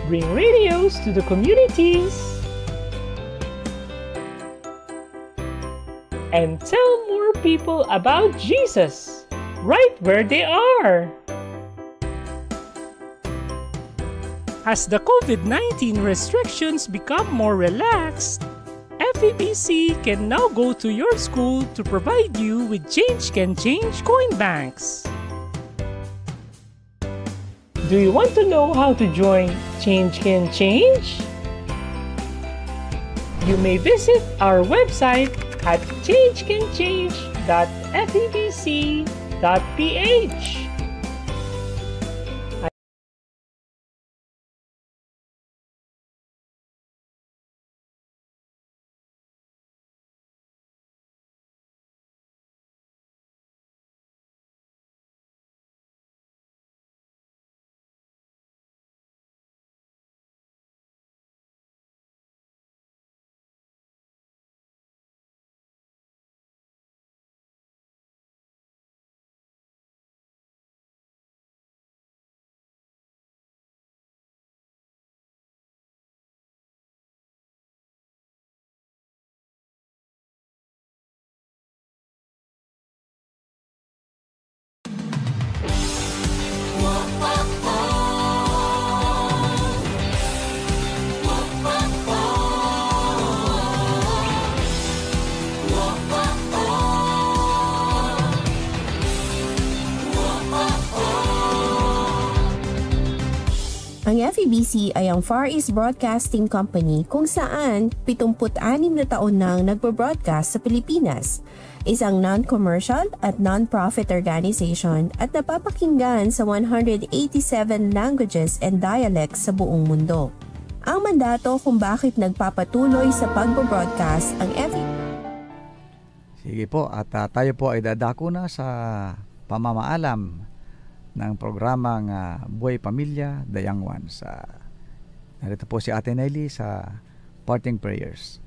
bring radios to the communities, and tell more people about Jesus right where they are. As the COVID-19 restrictions become more relaxed, FEBC can now go to your school to provide you with Change Can Change coin banks. Do you want to know how to join Change Can Change? You may visit our website at changecanchange.febc.ph. Ang FEBC ay ang Far East Broadcasting Company kung saan 76 na taon nang nagpo-broadcast sa Pilipinas. Isang non-commercial at non-profit organization at napapakinggan sa 187 languages and dialects sa buong mundo. Ang mandato kung bakit nagpapatuloy sa pagpo-broadcast ang FEBC. Sige po, at tayo po ay dadako na sa pamamaalam ng programang Buhay Pamilya, The Young Ones. Narito po si Ate Nelly sa parting prayers.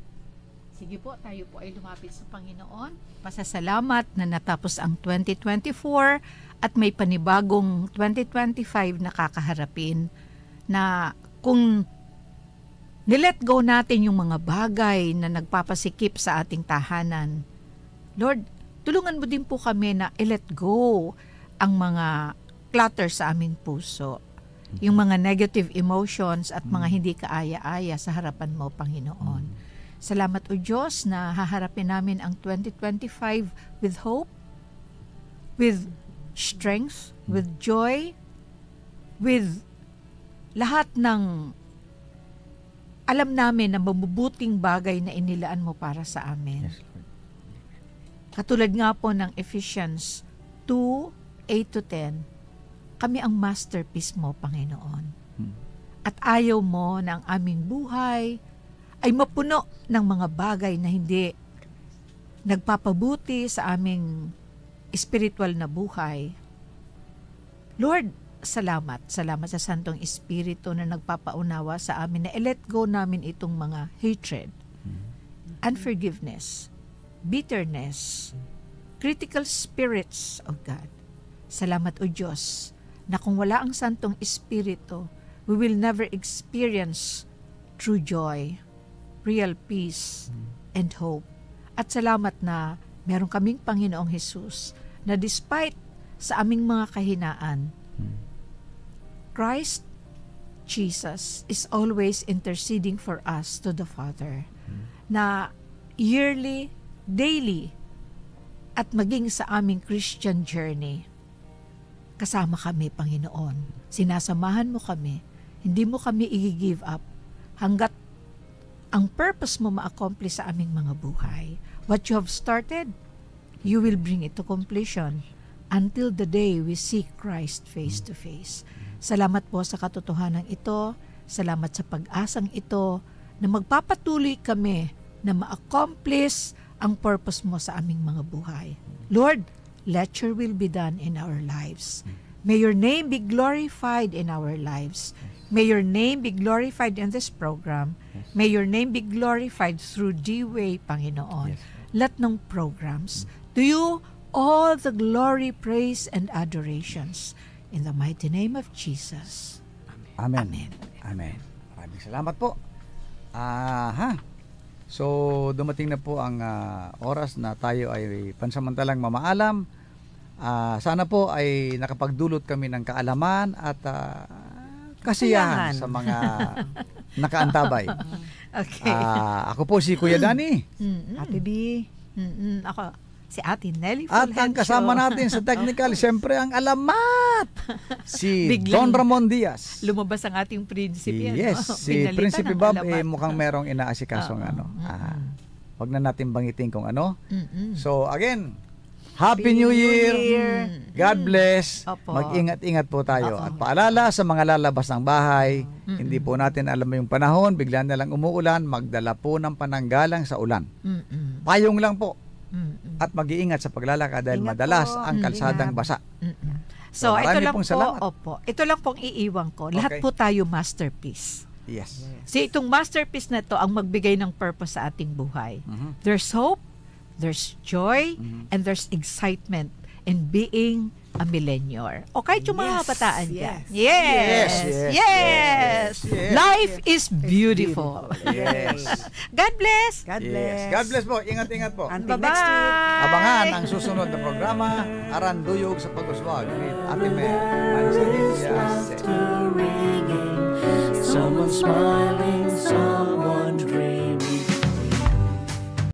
Sige po, tayo po ay lumapit sa Panginoon. Pasasalamat na natapos ang 2024 at may panibagong 2025 na kakaharapin, na kung nilet go natin yung mga bagay na nagpapasikip sa ating tahanan, Lord, tulungan mo din po kami na i-let go ang mga clutter sa aming puso. Yung mga negative emotions at mga hindi kaaya-aya sa harapan mo, Panginoon. Salamat, O Diyos, na haharapin namin ang 2025 with hope, with strength, with joy, with lahat ng alam namin na mabubuting bagay na inilaan mo para sa amin. Katulad nga po ng Ephesians 2:8-10, kami ang masterpiece mo, Panginoon. At ayaw mo na ang aming buhay ay mapuno ng mga bagay na hindi nagpapabuti sa aming spiritual na buhay. Lord, salamat. Salamat sa Santong Espiritu na nagpapaunawa sa amin na i-let go namin itong mga hatred, unforgiveness, bitterness, critical spirits, O God. Salamat, O Diyos, na kung wala ang Santong Espiritu, we will never experience true joy, real peace, and hope. At salamat na meron kaming Panginoong Jesus na despite sa aming mga kahinaan, Christ Jesus is always interceding for us to the Father, na yearly, daily, at maging sa aming Christian journey, kasama kami, Panginoon. Sinasamahan mo kami. Hindi mo kami i-give up hanggat ang purpose mo ma-accomplish sa aming mga buhay. What you have started, you will bring it to completion until the day we see Christ face to face. Salamat po sa katotohanan ito. Salamat sa pag-asang ito na magpapatuloy kami na ma-accomplish ang purpose mo sa aming mga buhay. Lord, let your will be done in our lives. May your name be glorified in our lives. May your name be glorified in this program. May your name be glorified through D-Way, Panginoon. Let ng programs. To you, all the glory, praise, and adorations. In the mighty name of Jesus. Amen. Amen. Amen. Maraming salamat po. So, dumating na po ang oras na tayo ay pansamantalang mamaalam. Sana po ay nakapagdulot kami ng kaalaman at kasiyahan sa mga nakaantabay. Okay. Ako po si Kuya Danny. Ate B. Ako, si Ate Nelly At ang kasama natin sa technical, siyempre ang alamat. Si Don Ramon Diaz. Lumabas ang ating prinsipe. Yes, si Prinsipe Bob mukhang merong inaasikasong wag na natin bangitin kung ano. So again, Happy New Year! God bless! Mag-ingat-ingat po tayo. At paalala sa mga lalabas ng bahay, hindi po natin alam yung panahon, bigla na lang umuulan, magdala po ng pananggalang sa ulan. Payong lang po. At mag-iingat sa paglalakad dahil madalas ang kalsadang basa. So ito lang po, ito lang pong iiwan ko. Lahat po tayo masterpiece. Yes. So itong masterpiece na to ang magbigay ng purpose sa ating buhay. There's hope, there's joy, and there's excitement in being a millennial. O kahit yung mga kabataan dyan. Yes. Life is beautiful. Yes. God bless. God bless. God bless po. Ingat-ingat po. Until next week. Abangan ang susunod na programa, Aranduyog sa Pag-uswag with Ate Mel. Someone smiling, someone dreaming.